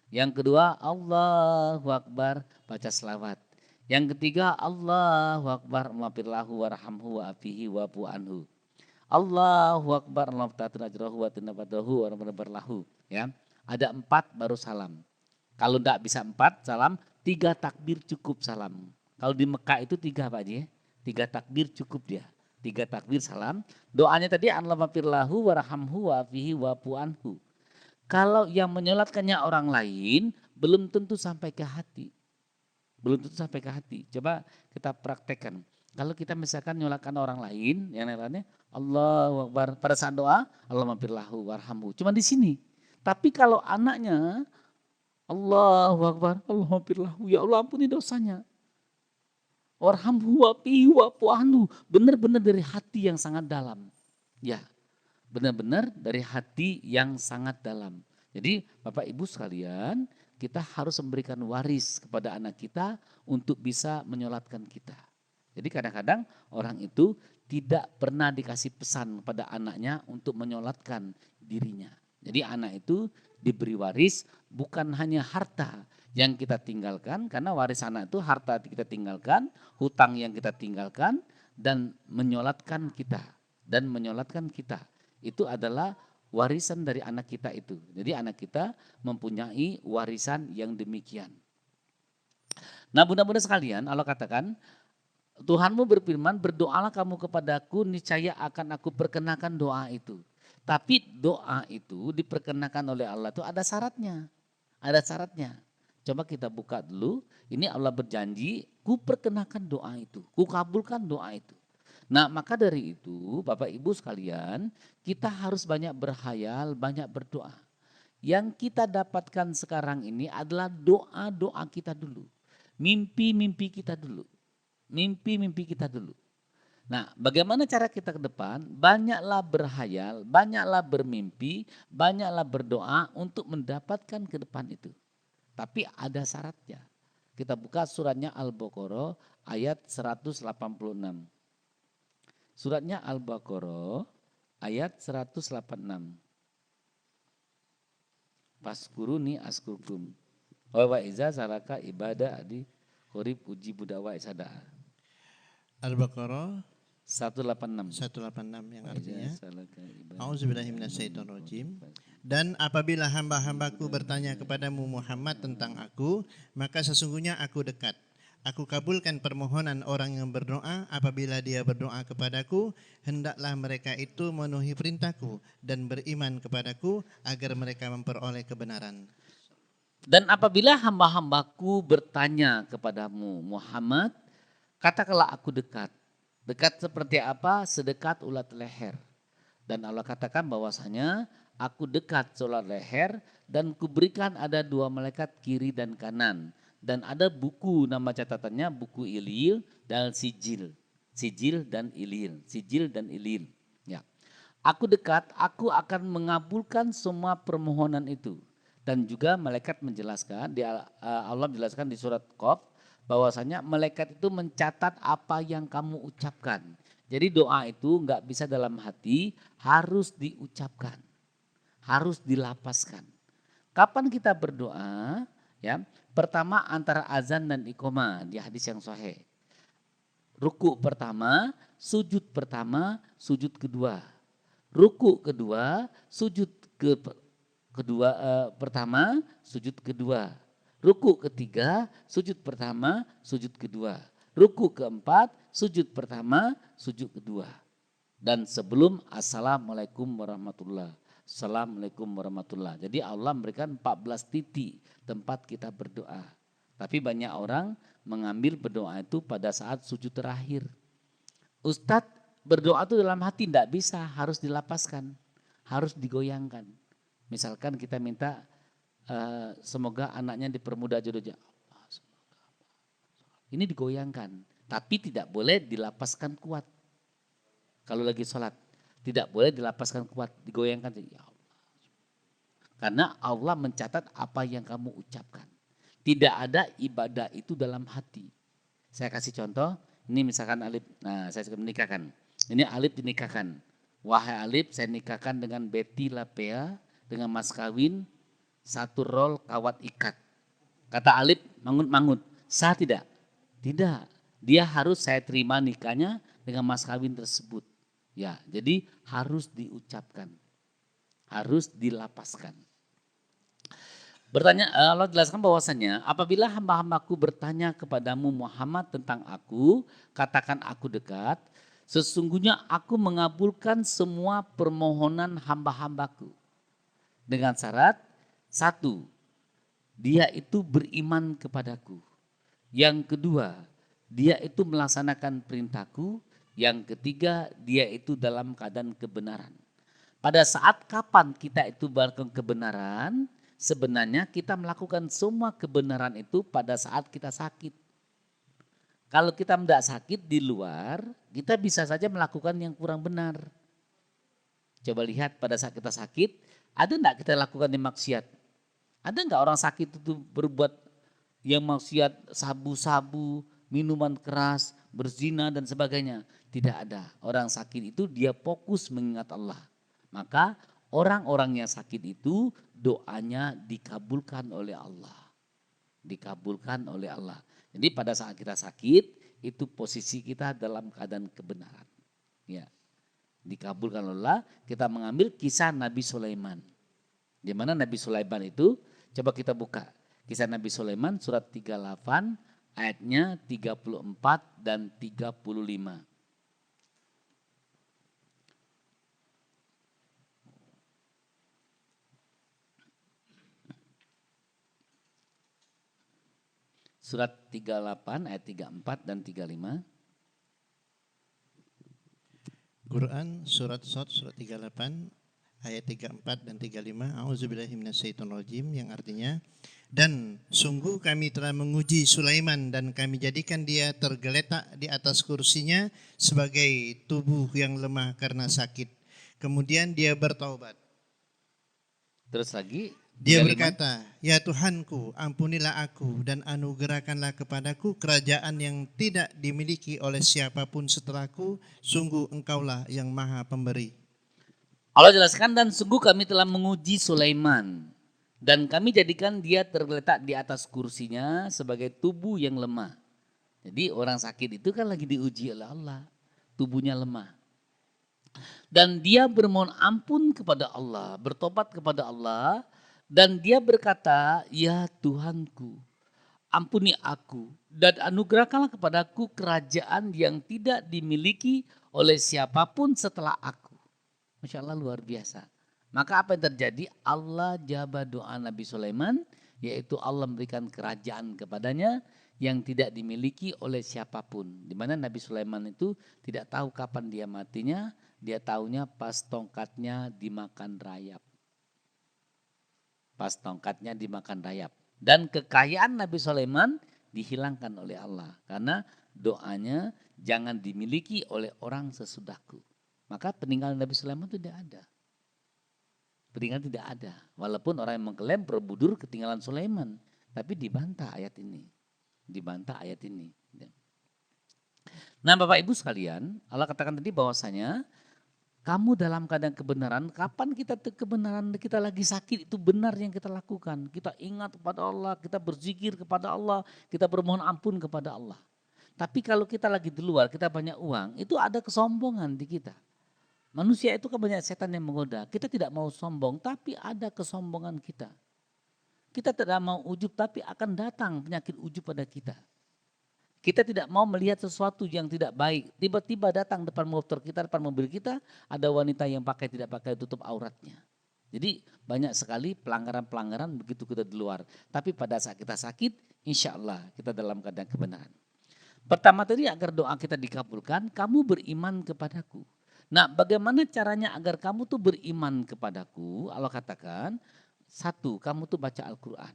Yang kedua, Allahu Akbar, baca selawat. Yang ketiga, Allahu Akbar, maghfirlahu warhamhu wa'afihi wa'fu anhu. Allahu Akbar, Allahu ta'ala ajrahu wa tinabadahu wa lahu. Ya. ada 4 baru salam. Kalau tidak bisa 4 salam, 3 takbir cukup salam. Kalau di Mekah itu 3 Pak Haji ya. 3 takbir cukup dia. 3 takbir salam. Doanya tadi Allahumma firlahu warhamhu wa'afihi wa'fu anhu. Kalau yang menyolatkannya orang lain belum tentu sampai ke hati. Belum tentu sampai ke hati. Coba kita praktekkan. Kalau kita misalkan nyolatkan orang lain, yang lainnya Allahu Akbar pada saat doa, Allahumma firlahu warhamhu. Cuma di sini. Tapi kalau anaknya Allahu Akbar, Allahumma firlahu, ya Allah ampuni dosanya. Warhamhu wa'afihi wa'fu anhu. Benar-benar dari hati yang sangat dalam. Ya, benar-benar dari hati yang sangat dalam. Jadi Bapak Ibu sekalian, kita harus memberikan waris kepada anak kita untuk bisa menyolatkan kita. Jadi kadang-kadang orang itu tidak pernah dikasih pesan kepada anaknya untuk menyolatkan dirinya. Jadi anak itu diberi waris bukan hanya harta yang kita tinggalkan, karena waris anak itu harta kita tinggalkan, hutang yang kita tinggalkan, dan menyolatkan kita. Dan menyolatkan kita. Itu adalah warisan dari anak kita itu. Jadi anak kita mempunyai warisan yang demikian. Nah bunda-bunda sekalian, Allah katakan, Tuhanmu berfirman, berdoalah kamu kepadaku, niscaya akan aku perkenakan doa itu. Tapi doa itu diperkenakan oleh Allah itu ada syaratnya. Ada syaratnya. Coba kita buka dulu, ini Allah berjanji, ku perkenakan doa itu, ku kabulkan doa itu. Nah maka dari itu Bapak Ibu sekalian, kita harus banyak berhayal, banyak berdoa. Yang kita dapatkan sekarang ini adalah doa-doa kita dulu. Mimpi-mimpi kita dulu. Mimpi-mimpi kita dulu. Nah bagaimana cara kita ke depan? Banyaklah berhayal, banyaklah bermimpi, banyaklah berdoa untuk mendapatkan ke depan itu. Tapi ada syaratnya. Kita buka suratnya Al-Baqarah ayat 186. Suratnya Al-Baqarah ayat 186. Paskuruni askurkum. Wa iza saraka ibadah adi khurib uji budawa isada. Al-Baqarah 186. 186 yang artinya A'udzubillahiminasyaitonirrajim. Dan apabila hamba-hambaku bertanya kepadamu Muhammad tentang aku, maka sesungguhnya aku dekat. Aku kabulkan permohonan orang yang berdoa apabila dia berdoa kepadaku, hendaklah mereka itu memenuhi perintahku dan beriman kepadaku agar mereka memperoleh kebenaran. Dan apabila hamba-hambaku bertanya kepadamu Muhammad, katakanlah aku dekat. Dekat seperti apa? Sedekat ulat leher. Dan Allah katakan bahwasanya aku dekat ulat leher dan kuberikan ada 2 malaikat kiri dan kanan. Dan ada buku, nama catatannya buku Ilil dan Sijil. Sijil dan Ilil. Sijil dan Ilil. Ya. Aku dekat, aku akan mengabulkan semua permohonan itu. Dan juga malaikat menjelaskan, Allah menjelaskan di surat Qaf, bahwasanya malaikat itu mencatat apa yang kamu ucapkan. Jadi doa itu nggak bisa dalam hati, harus diucapkan, harus dilapaskan. Kapan kita berdoa? Ya, pertama antara azan dan iqamah di hadis yang sahih. Ruku pertama, sujud pertama, sujud kedua. Ruku kedua, sujud pertama, sujud kedua. Ruku ketiga, sujud pertama, sujud kedua. Ruku keempat, sujud pertama, sujud kedua. Dan sebelum Assalamualaikum warahmatullah. Assalamualaikum warahmatullah. Jadi Allah memberikan 14 titik tempat kita berdoa. Tapi banyak orang mengambil berdoa itu pada saat sujud terakhir. Ustadz berdoa itu dalam hati tidak bisa, harus dilapaskan, harus digoyangkan. Misalkan kita minta semoga anaknya dipermudah jodohnya. Ini digoyangkan, tapi tidak boleh dilapaskan kuat. Kalau lagi sholat, tidak boleh dilapaskan kuat, digoyangkan. Ya Allah. Karena Allah mencatat apa yang kamu ucapkan. Tidak ada ibadah itu dalam hati. Saya kasih contoh, ini misalkan Alif, nah saya menikahkan. Ini Alif dinikahkan. Wahai Alif, saya nikahkan dengan Betty Lapea, dengan mas kawin, 1 rol kawat ikat. Kata Alif, mangut-mangut. Sah tidak? Tidak. Dia harus saya terima nikahnya dengan mas kawin tersebut. Ya, jadi harus diucapkan. Harus dilapaskan. Allah jelaskan bahwasanya apabila hamba-hambaku bertanya kepadamu Muhammad tentang aku, katakan aku dekat. Sesungguhnya aku mengabulkan semua permohonan hamba-hambaku. Dengan syarat, satu, dia itu beriman kepadaku. Yang kedua, dia itu melaksanakan perintahku. Yang ketiga, dia itu dalam keadaan kebenaran. Pada saat kapan kita itu melakukan kebenaran, sebenarnya kita melakukan semua kebenaran itu pada saat kita sakit. Kalau kita tidak sakit di luar, kita bisa saja melakukan yang kurang benar. Coba lihat pada saat kita sakit, ada enggak kita lakukan yang maksiat? Ada enggak orang sakit itu berbuat yang maksiat, sabu-sabu, minuman keras, berzina dan sebagainya? Tidak ada. Orang sakit itu dia fokus mengingat Allah. Maka orang-orang yang sakit itu doanya dikabulkan oleh Allah. Dikabulkan oleh Allah. Jadi pada saat kita sakit itu posisi kita dalam keadaan kebenaran. Ya, dikabulkan oleh Allah. Kita mengambil kisah Nabi Sulaiman. Di mana Nabi Sulaiman itu coba kita buka. Kisah Nabi Sulaiman surat 38 ayatnya 34 dan 35. Surat 38 ayat 34 dan 35. Quran surat Sot surat 38 ayat 34 dan 35. A'udzubillahi minasyaitonirrajim, yang artinya, dan sungguh kami telah menguji Sulaiman dan kami jadikan dia tergeletak di atas kursinya sebagai tubuh yang lemah karena sakit. Kemudian dia bertaubat. Terus lagi Dia 35. berkata, ya Tuhanku, ampunilah aku dan anugerahkanlah kepadaku kerajaan yang tidak dimiliki oleh siapapun setelahku, sungguh engkaulah yang maha pemberi. Allah jelaskan, dan sungguh kami telah menguji Sulaiman dan kami jadikan dia tergeletak di atas kursinya sebagai tubuh yang lemah. Jadi orang sakit itu kan lagi diuji oleh Allah, tubuhnya lemah. Dan dia bermohon ampun kepada Allah, bertobat kepada Allah, dan dia berkata, ya Tuhanku, ampuni aku dan anugerahkanlah kepadaku kerajaan yang tidak dimiliki oleh siapapun setelah aku. Masya Allah, luar biasa. Maka apa yang terjadi? Allah jawab doa Nabi Sulaiman, yaitu Allah memberikan kerajaan kepadanya yang tidak dimiliki oleh siapapun. Di mana Nabi Sulaiman itu tidak tahu kapan dia matinya, dia tahunya pas tongkatnya dimakan rayap. Pas tongkatnya dimakan rayap. Dan kekayaan Nabi Sulaiman dihilangkan oleh Allah. Karena doanya jangan dimiliki oleh orang sesudahku. Maka peninggalan Nabi Sulaiman itu tidak ada. Peninggalan tidak ada. Walaupun orang yang mengklaim Borobudur ketinggalan Sulaiman. Tapi dibantah ayat ini. Dibantah ayat ini. Nah Bapak Ibu sekalian, Allah katakan tadi bahwasanya kamu dalam keadaan kebenaran, kapan kita kebenaran kita lagi sakit itu benar yang kita lakukan. Kita ingat kepada Allah, kita berzikir kepada Allah, kita bermohon ampun kepada Allah. Tapi kalau kita lagi di luar, kita banyak uang, itu ada kesombongan di kita. Manusia itu kan banyak setan yang menggoda. Kita tidak mau sombong, tapi ada kesombongan kita. Kita tidak mau ujub, tapi akan datang penyakit ujub pada kita. Kita tidak mau melihat sesuatu yang tidak baik. Tiba-tiba datang depan motor kita, depan mobil kita, ada wanita yang tidak pakai tutup auratnya. Jadi banyak sekali pelanggaran-pelanggaran begitu kita di luar. Tapi pada saat kita sakit, insya Allah kita dalam keadaan kebenaran. Pertama tadi agar doa kita dikabulkan, kamu beriman kepadaku. Nah bagaimana caranya agar kamu tuh beriman kepadaku? Allah katakan, satu, kamu tuh baca Al-Quran.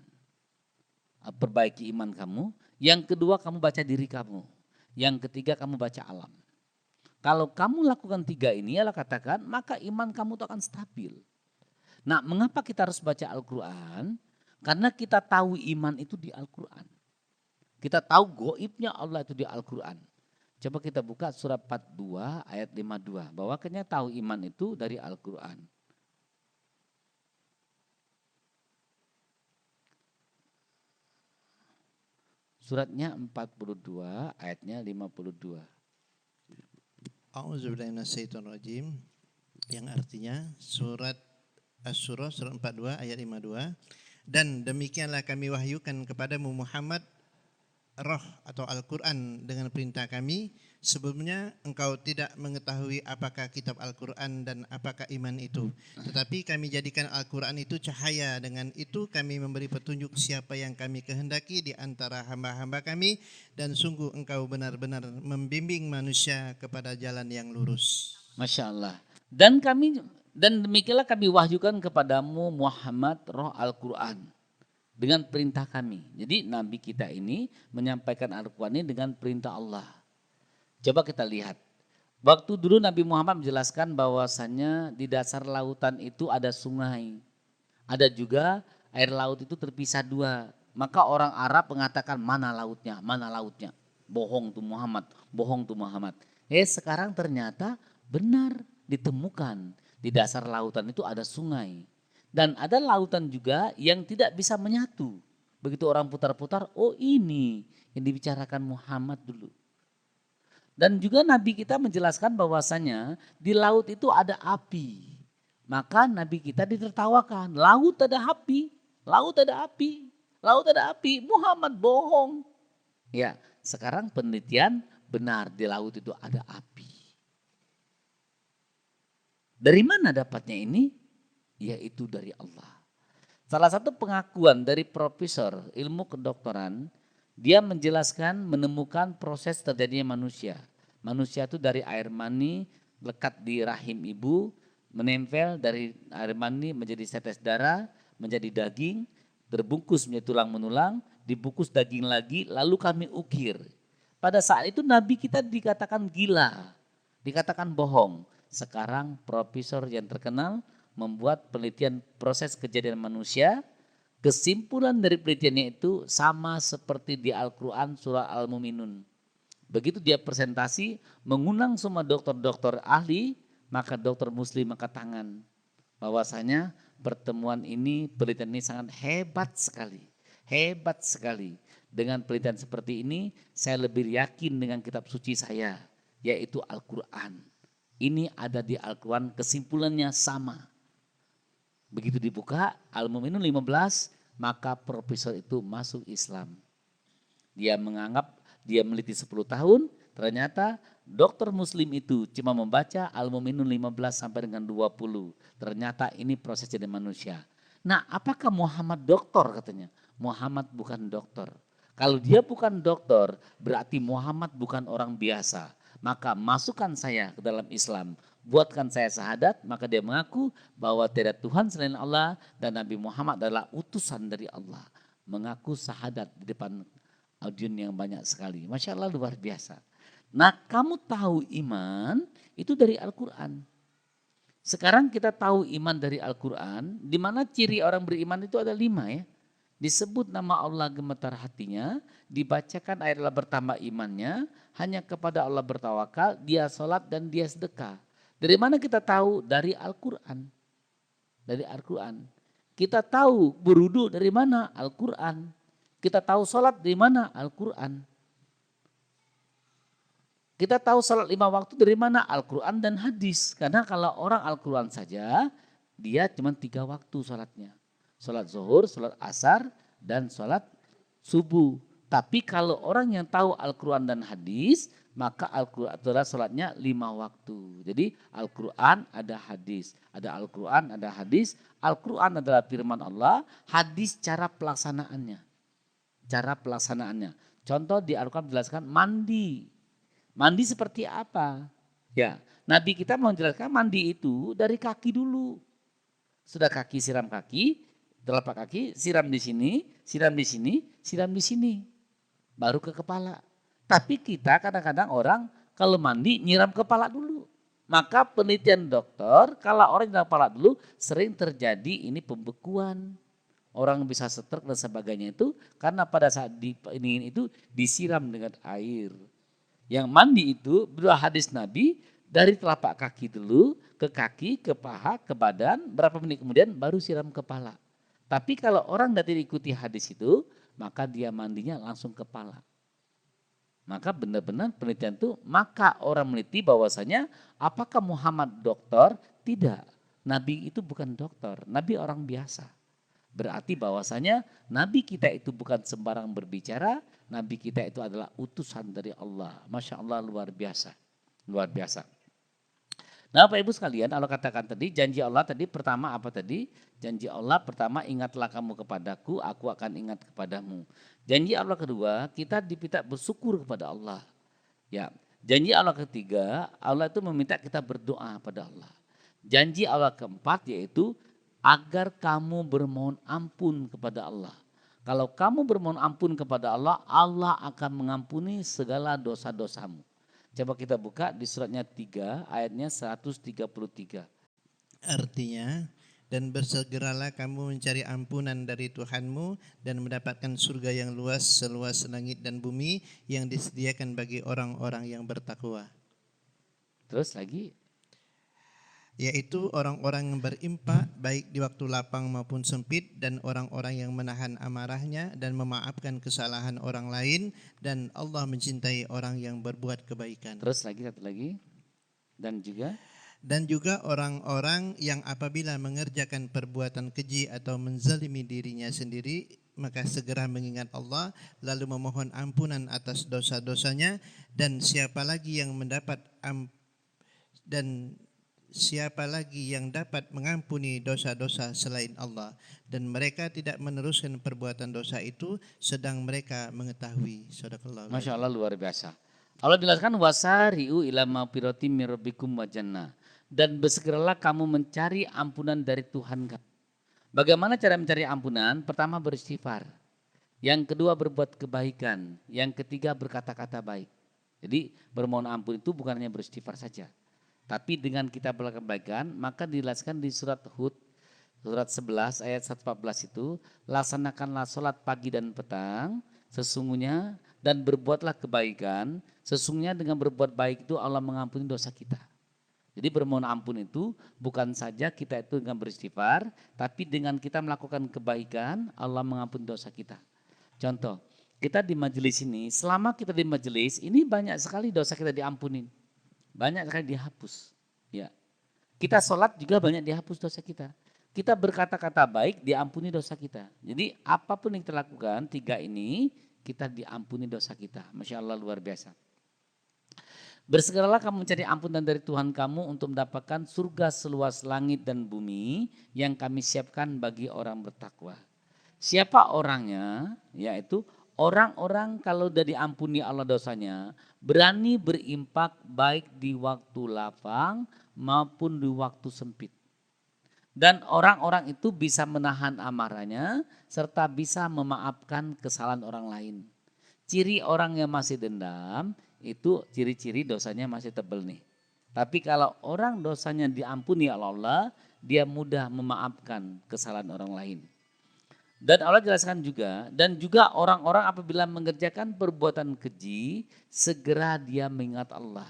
Perbaiki iman kamu. Yang kedua kamu baca diri kamu. Yang ketiga kamu baca alam. Kalau kamu lakukan tiga ini, Allah katakan, maka iman kamu itu akan stabil. Nah mengapa kita harus baca Al-Quran? Karena kita tahu iman itu di Al-Quran. Kita tahu goibnya Allah itu di Al-Quran. Coba kita buka surat 42 ayat 52. Bahwa kita tahu iman itu dari Al-Quran. Suratnya 42 ayatnya 52. A'udzubillahi minasyaitonirrajim, yang artinya surat Asy-Syura surat 42 ayat 52. Dan demikianlah kami wahyukan kepadamu Muhammad roh atau Al-Quran dengan perintah kami. Sebelumnya engkau tidak mengetahui apakah kitab Al-Quran dan apakah iman itu. Tetapi kami jadikan Al-Quran itu cahaya. Dengan itu kami memberi petunjuk siapa yang kami kehendaki di antara hamba-hamba kami. Dan sungguh engkau benar-benar membimbing manusia kepada jalan yang lurus. Masya Allah. Dan demikianlah kami wahyukan kepadamu Muhammad roh Al-Quran dengan perintah kami. Jadi Nabi kita ini menyampaikan Al-Quran ini dengan perintah Allah. Coba kita lihat. Waktu dulu Nabi Muhammad menjelaskan bahwasannya di dasar lautan itu ada sungai. Ada juga air laut itu terpisah dua. Maka orang Arab mengatakan mana lautnya, mana lautnya. Bohong tuh Muhammad, bohong tuh Muhammad. Sekarang ternyata benar ditemukan di dasar lautan itu ada sungai. Dan ada lautan juga yang tidak bisa menyatu. Begitu orang putar-putar, oh ini yang dibicarakan Muhammad dulu. Dan juga Nabi kita menjelaskan bahwasanya di laut itu ada api. Maka Nabi kita ditertawakan, laut ada api, laut ada api, laut ada api, Muhammad bohong. Ya, sekarang penelitian benar di laut itu ada api. Dari mana dapatnya ini? Yaitu dari Allah. Salah satu pengakuan dari profesor ilmu kedokteran, dia menjelaskan menemukan proses terjadinya manusia. Manusia itu dari air mani lekat di rahim ibu, menempel dari air mani menjadi setes darah, menjadi daging, terbungkus menjadi tulang menulang, dibungkus daging lagi, lalu kami ukir. Pada saat itu Nabi kita dikatakan gila, dikatakan bohong. Sekarang profesor yang terkenal membuat penelitian proses kejadian manusia. Kesimpulan dari penelitiannya itu sama seperti di Al-Quran surah Al-Muminun. Begitu dia presentasi mengundang semua dokter-dokter ahli, maka dokter muslim angkat tangan. Bahwasanya pertemuan ini, penelitian ini sangat hebat sekali. Hebat sekali. Dengan penelitian seperti ini saya lebih yakin dengan kitab suci saya, yaitu Al-Quran. Ini ada di Al-Quran, kesimpulannya sama. Begitu dibuka Al-Muminun 15, maka profesor itu masuk Islam. Dia menganggap, dia meneliti 10 tahun, ternyata dokter muslim itu cuma membaca Al-Muminun 15 sampai dengan 20. Ternyata ini proses jadi manusia. Nah, apakah Muhammad dokter katanya? Muhammad bukan dokter. Kalau dia bukan dokter, berarti Muhammad bukan orang biasa. Maka masukkan saya ke dalam Islam, buatkan saya syahadat, maka dia mengaku bahwa tidak Tuhan selain Allah dan Nabi Muhammad adalah utusan dari Allah. Mengaku syahadat di depan audiens yang banyak sekali. Masya Allah luar biasa. Nah kamu tahu iman itu dari Al-Quran. Sekarang kita tahu iman dari Al-Quran, di mana ciri orang beriman itu ada 5 ya. Disebut nama Allah gemetar hatinya, dibacakan ayat Allah bertambah imannya, hanya kepada Allah bertawakal, dia sholat dan dia sedekah. Dari mana kita tahu? Dari Al-Quran. Dari Al-Quran. Kita tahu berudu dari mana? Al-Quran. Kita tahu sholat dari mana? Al-Quran. Kita tahu sholat 5 waktu dari mana? Al-Quran dan hadis. Karena kalau orang Al-Quran saja, dia cuma 3 waktu sholatnya. Sholat zuhur, sholat asar, dan sholat subuh. Tapi kalau orang yang tahu Al-Quran dan hadis, maka Al-Quran adalah sholatnya 5 waktu. Jadi Al-Quran ada hadis. Ada Al-Quran, ada hadis. Al-Quran adalah firman Allah, hadis cara pelaksanaannya. Cara pelaksanaannya. Contoh di Al-Quran dijelaskan mandi. Mandi seperti apa? Ya, Nabi kita mau menjelaskan mandi itu dari kaki dulu. Sudah kaki siram kaki, telapak kaki siram di sini, siram di sini, siram di sini. Baru ke kepala. Tapi kita kadang-kadang orang kalau mandi nyiram kepala dulu. Maka penelitian dokter kalau orang nyiram kepala dulu sering terjadi ini pembekuan. Orang bisa stroke dan sebagainya itu karena pada saat ini itu disiram dengan air. Yang mandi itu berdua hadis Nabi dari telapak kaki dulu ke kaki, ke paha, ke badan, berapa menit kemudian baru siram kepala. Tapi kalau orang tidak ikuti hadis itu, maka dia mandinya langsung kepala. Maka benar-benar penelitian itu, maka orang meneliti bahwasanya apakah Muhammad dokter? Tidak. Nabi itu bukan dokter, Nabi orang biasa. Berarti bahwasanya Nabi kita itu bukan sembarang berbicara, Nabi kita itu adalah utusan dari Allah. Masya Allah luar biasa. Luar biasa. Nah Bapak Ibu sekalian, Allah katakan tadi, janji Allah tadi pertama apa tadi? Janji Allah pertama, ingatlah kamu kepadaku, aku akan ingat kepadamu. Janji Allah kedua, kita diminta bersyukur kepada Allah. Ya, janji Allah ketiga, Allah itu meminta kita berdoa pada Allah. Janji Allah keempat yaitu agar kamu bermohon ampun kepada Allah. Kalau kamu bermohon ampun kepada Allah, Allah akan mengampuni segala dosa-dosamu. Coba kita buka di suratnya 3 ayatnya 133. Artinya, dan bersegeralah kamu mencari ampunan dari Tuhanmu dan mendapatkan surga yang luas seluas langit dan bumi yang disediakan bagi orang-orang yang bertakwa. Terus lagi, Yaitu orang-orang yang berimpak baik di waktu lapang maupun sempit, dan orang-orang yang menahan amarahnya dan memaafkan kesalahan orang lain, dan Allah mencintai orang yang berbuat kebaikan. terus lagi satu lagi. Dan juga orang-orang yang apabila mengerjakan perbuatan keji atau menzalimi dirinya sendiri, maka segera mengingat Allah lalu memohon ampunan atas dosa-dosanya, dan siapa lagi yang dapat mengampuni dosa-dosa selain Allah, dan mereka tidak meneruskan perbuatan dosa itu sedang mereka mengetahui. Sadaqallahu Masya adzim. Allah luar biasa. Allah jelaskan wasari'u ila mafiratim min rabbikum wa jannah. Dan bersegeralah kamu mencari ampunan dari Tuhan kamu. Bagaimana cara mencari ampunan? Pertama beristighfar. Yang kedua berbuat kebaikan. Yang ketiga berkata-kata baik. Jadi bermohon ampun itu bukan hanya beristighfar saja. Tapi dengan kita berbuat kebaikan, maka dijelaskan di surat Hud, surat 11 ayat 114 itu, laksanakanlah sholat pagi dan petang, sesungguhnya dan berbuatlah kebaikan, sesungguhnya dengan berbuat baik itu Allah mengampuni dosa kita. Jadi bermohon ampun itu bukan saja kita itu dengan beristighfar, tapi dengan kita melakukan kebaikan, Allah mengampuni dosa kita. Contoh, kita di majelis ini, selama kita di majelis ini banyak sekali dosa kita diampunin. Banyak sekali dihapus. Ya. Kita sholat juga banyak dihapus dosa kita. Kita berkata-kata baik diampuni dosa kita. Jadi apapun yang kita lakukan, 3 ini kita diampuni dosa kita. Masya Allah luar biasa. Bersegeralah kamu mencari ampunan dari Tuhan kamu untuk mendapatkan surga seluas langit dan bumi yang kami siapkan bagi orang bertakwa. Siapa orangnya? Yaitu orang-orang kalau sudah diampuni Allah dosanya, berani berimpak baik di waktu lapang maupun di waktu sempit. Dan orang-orang itu bisa menahan amarahnya serta bisa memaafkan kesalahan orang lain. Ciri orang yang masih dendam itu ciri-ciri dosanya masih tebal nih. Tapi kalau orang dosanya diampuni oleh Allah, dia mudah memaafkan kesalahan orang lain. Dan Allah jelaskan juga, dan juga orang-orang apabila mengerjakan perbuatan keji, segera dia mengingat Allah.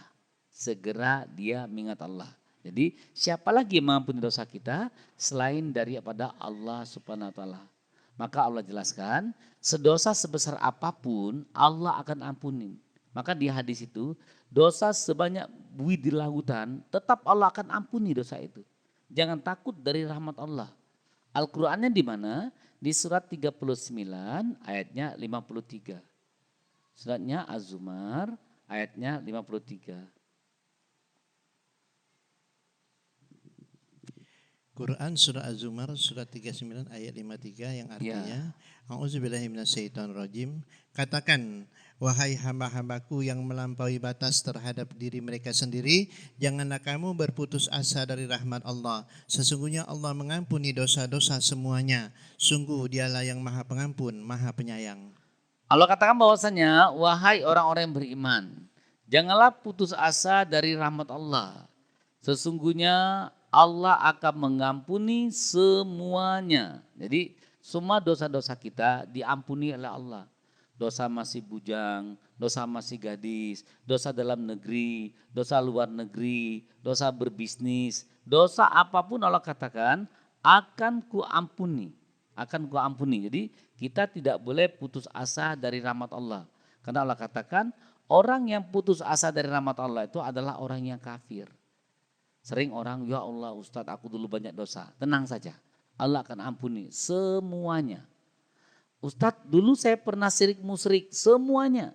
Segera dia mengingat Allah. Jadi siapa lagi yang mengampuni dosa kita selain daripada Allah Subhanahu wa taala. Maka Allah jelaskan, sedosa sebesar apapun Allah akan ampuni. Maka di hadis itu, dosa sebanyak buih di lautan, tetap Allah akan ampuni dosa itu. Jangan takut dari rahmat Allah. Al-Qur'annya di mana? Di surat 39 ayatnya 53. Suratnya Az-Zumar ayatnya 53. Quran surah Az-Zumar surat 39 ayat 53 yang artinya A'udzubillahi minasyaitonirrajim. Katakan, wahai hamba-hambaku yang melampaui batas terhadap diri mereka sendiri, janganlah kamu berputus asa dari rahmat Allah. Sesungguhnya Allah mengampuni dosa-dosa semuanya. Sungguh dialah yang maha pengampun, maha penyayang. Allah katakan bahwasanya, wahai orang-orang yang beriman, janganlah putus asa dari rahmat Allah. Sesungguhnya Allah akan mengampuni semuanya. Jadi semua dosa-dosa kita diampuni oleh Allah. Dosa masih bujang, dosa masih gadis, dosa dalam negeri, dosa luar negeri, dosa berbisnis, dosa apapun Allah katakan akan kuampuni, akan kuampuni. Jadi kita tidak boleh putus asa dari rahmat Allah. Karena Allah katakan orang yang putus asa dari rahmat Allah itu adalah orang yang kafir. Sering orang, ya Allah Ustadz aku dulu banyak dosa. Tenang saja, Allah akan ampuni semuanya. Ustadz, dulu saya pernah syirik musyrik, semuanya.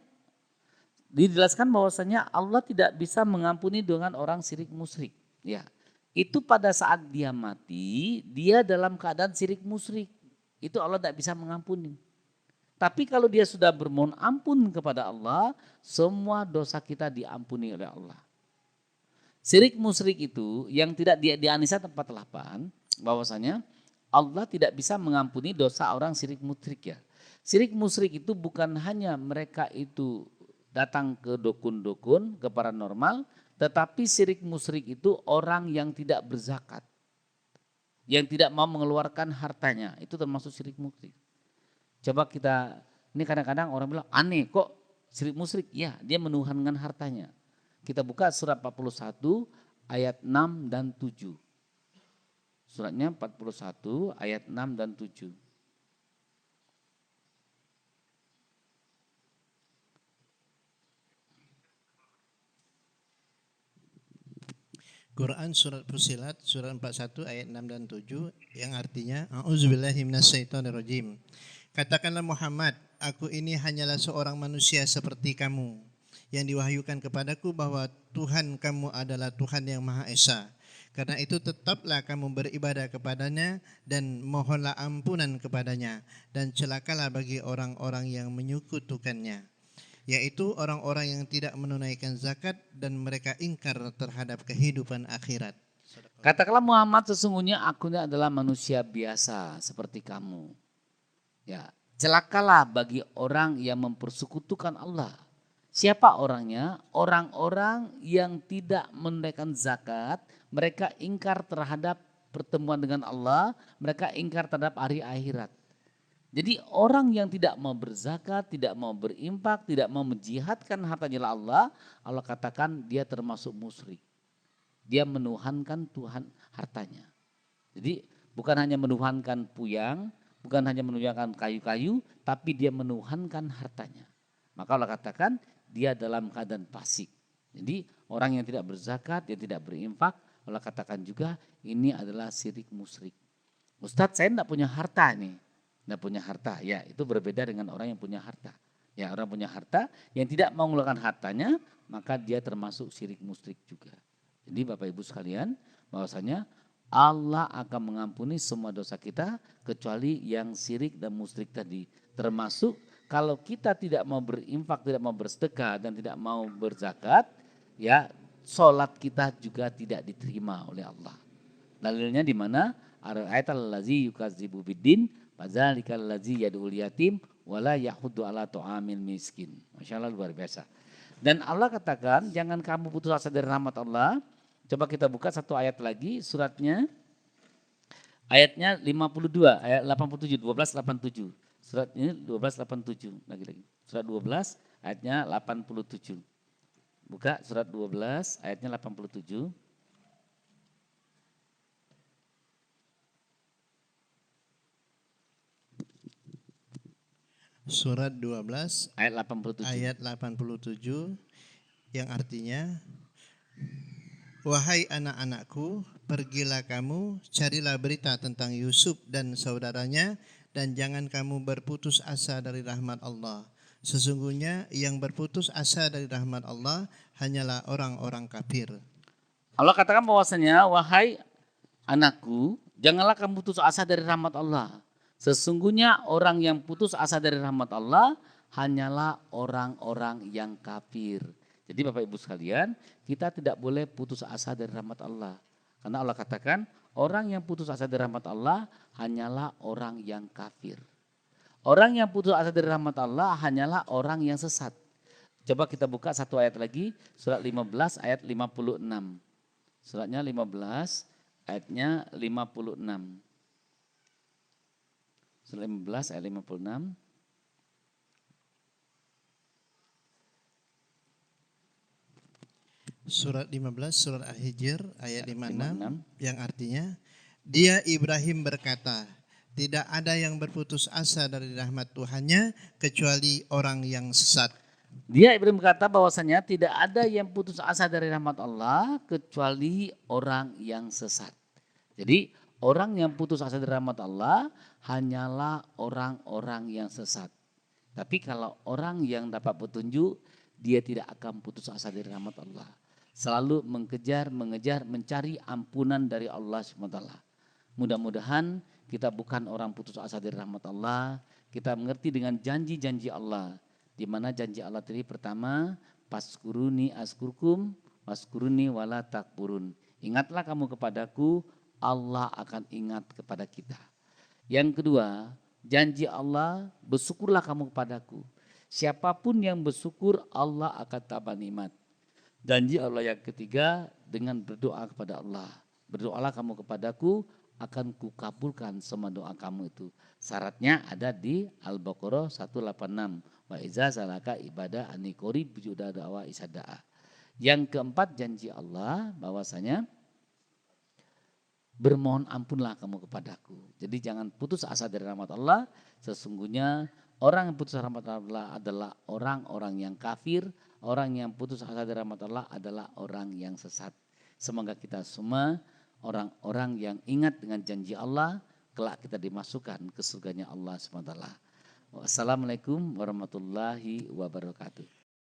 Dijelaskan bahwasanya Allah tidak bisa mengampuni dengan orang syirik musyrik. Ya, itu pada saat dia mati, dia dalam keadaan syirik musyrik. Itu Allah tidak bisa mengampuni. Tapi kalau dia sudah bermohon ampun kepada Allah, semua dosa kita diampuni oleh Allah. Syirik musyrik itu yang tidak di An-Nisa 48, bahwasanya Allah tidak bisa mengampuni dosa orang syirik musyrik ya. Syirik musyrik itu bukan hanya mereka itu datang ke dukun-dukun, ke paranormal, tetapi syirik musyrik itu orang yang tidak berzakat, yang tidak mau mengeluarkan hartanya, itu termasuk syirik musyrik. Coba kita, ini kadang-kadang orang bilang aneh kok syirik musyrik, ya dia menuhankan hartanya. Kita buka surat 41 ayat 6 dan 7. Suratnya 41 ayat 6 dan 7. Quran surat Fussilat surat 41 ayat 6 dan 7 yang artinya A'udzubillahi minasyaitonirrajim. Katakanlah Muhammad, aku ini hanyalah seorang manusia seperti kamu yang diwahyukan kepadaku bahwa Tuhan kamu adalah Tuhan yang Maha Esa. Karena itu tetaplah kamu beribadah kepadanya dan mohonlah ampunan kepadanya, dan celakalah bagi orang-orang yang menyekutukannya, yaitu orang-orang yang tidak menunaikan zakat dan mereka ingkar terhadap kehidupan akhirat. Katakanlah Muhammad, sesungguhnya aku ini adalah manusia biasa seperti kamu. Ya, celakalah bagi orang yang mempersekutukan Allah. Siapa orangnya? Orang-orang yang tidak menunaikan zakat, mereka ingkar terhadap pertemuan dengan Allah, mereka ingkar terhadap hari akhirat. Jadi orang yang tidak mau berzakat, tidak mau berimpak, tidak mau menjihadkan hartanya Allah, Allah katakan dia termasuk musyrik. Dia menuhankan Tuhan hartanya. Jadi bukan hanya menuhankan puyang, bukan hanya menuhankan kayu-kayu, tapi dia menuhankan hartanya. Maka Allah katakan dia dalam keadaan fasik. Jadi orang yang tidak berzakat, dia tidak berinfak, Allah katakan juga ini adalah syirik musyrik. Ustadz, saya tidak punya harta nih. Tidak punya harta, ya itu berbeda dengan orang yang punya harta. Ya, orang punya harta yang tidak mau mengeluarkan hartanya, maka dia termasuk syirik musyrik juga. Jadi Bapak Ibu sekalian, bahwasanya Allah akan mengampuni semua dosa kita kecuali yang syirik dan musyrik tadi. Termasuk kalau kita tidak mau berinfak, tidak mau bersedekah dan tidak mau berzakat, ya sholat kita juga tidak diterima oleh Allah. Dalilnya di mana? Ara'aital ladzi yukadzibu biddin fadzalikal ladzi yad'ul yatim wala yahuddu ala ta'amil miskin. Masyaallah luar biasa. Dan Allah katakan jangan kamu putus asa dari rahmat Allah. Coba kita buka satu ayat lagi suratnya. Ayatnya 52, ayat 87, 1287. Surat ini 1287 lagi-lagi. Surat 12 ayatnya 87. Buka surat 12 ayatnya 87. Surat 12 Ayat 87. ayat 87 yang artinya, wahai anak-anakku, pergilah kamu, carilah berita tentang Yusuf dan saudaranya, dan jangan kamu berputus asa dari rahmat Allah. Sesungguhnya yang berputus asa dari rahmat Allah hanyalah orang-orang kafir. Allah katakan bahwasanya, wahai anakku, janganlah kamu putus asa dari rahmat Allah. Sesungguhnya orang yang putus asa dari rahmat Allah hanyalah orang-orang yang kafir. Jadi Bapak Ibu sekalian, kita tidak boleh putus asa dari rahmat Allah. Karena Allah katakan orang yang putus asa dari rahmat Allah hanyalah orang yang kafir. Orang yang putus asa dari rahmat Allah hanyalah orang yang sesat. Coba kita buka satu ayat lagi, surat 15 ayat 56. Suratnya 15 ayatnya 56. Surat 15 ayat 56. Surat 15 surat Al-Hijr ayat 56 56. yang artinya, dia Ibrahim berkata, tidak ada yang berputus asa dari rahmat Tuhannya kecuali orang yang sesat. Dia Ibrahim berkata bahwasanya tidak ada yang putus asa dari rahmat Allah kecuali orang yang sesat. Jadi Orang yang putus asa dari rahmat Allah hanyalah orang-orang yang sesat. Tapi kalau orang yang dapat petunjuk, dia tidak akan putus asa dari rahmat Allah. Selalu mengejar, mencari ampunan dari Allah SWT. Mudah-mudahan kita bukan orang putus asa dari rahmat Allah. Kita mengerti dengan janji-janji Allah. Di mana janji Allah tadi pertama, paskuruni askurkum, waskuruni wala takburun. Ingatlah kamu kepadaku, Allah akan ingat kepada kita. Yang kedua, janji Allah, bersyukurlah kamu kepadaku. Siapapun yang bersyukur, Allah akan tambah nikmat. Janji Allah yang ketiga, dengan berdoa kepada Allah. Berdoalah kamu kepadaku, akan kukabulkan semua doa kamu itu. Syaratnya ada di Al-Baqarah 186. Wa iza salaka ibadah anikori bijuda dawa isada'a. Yang keempat, janji Allah bahwasanya bermohon ampunlah kamu kepadaku. Jadi jangan putus asa dari rahmat Allah. Sesungguhnya orang yang putus asa dari rahmat Allah adalah orang-orang yang kafir. Orang yang putus asa dari rahmat Allah adalah orang yang sesat. Semoga kita semua orang-orang yang ingat dengan janji Allah, kelak kita dimasukkan ke surganya Allah SWT. Wassalamualaikum warahmatullahi wabarakatuh.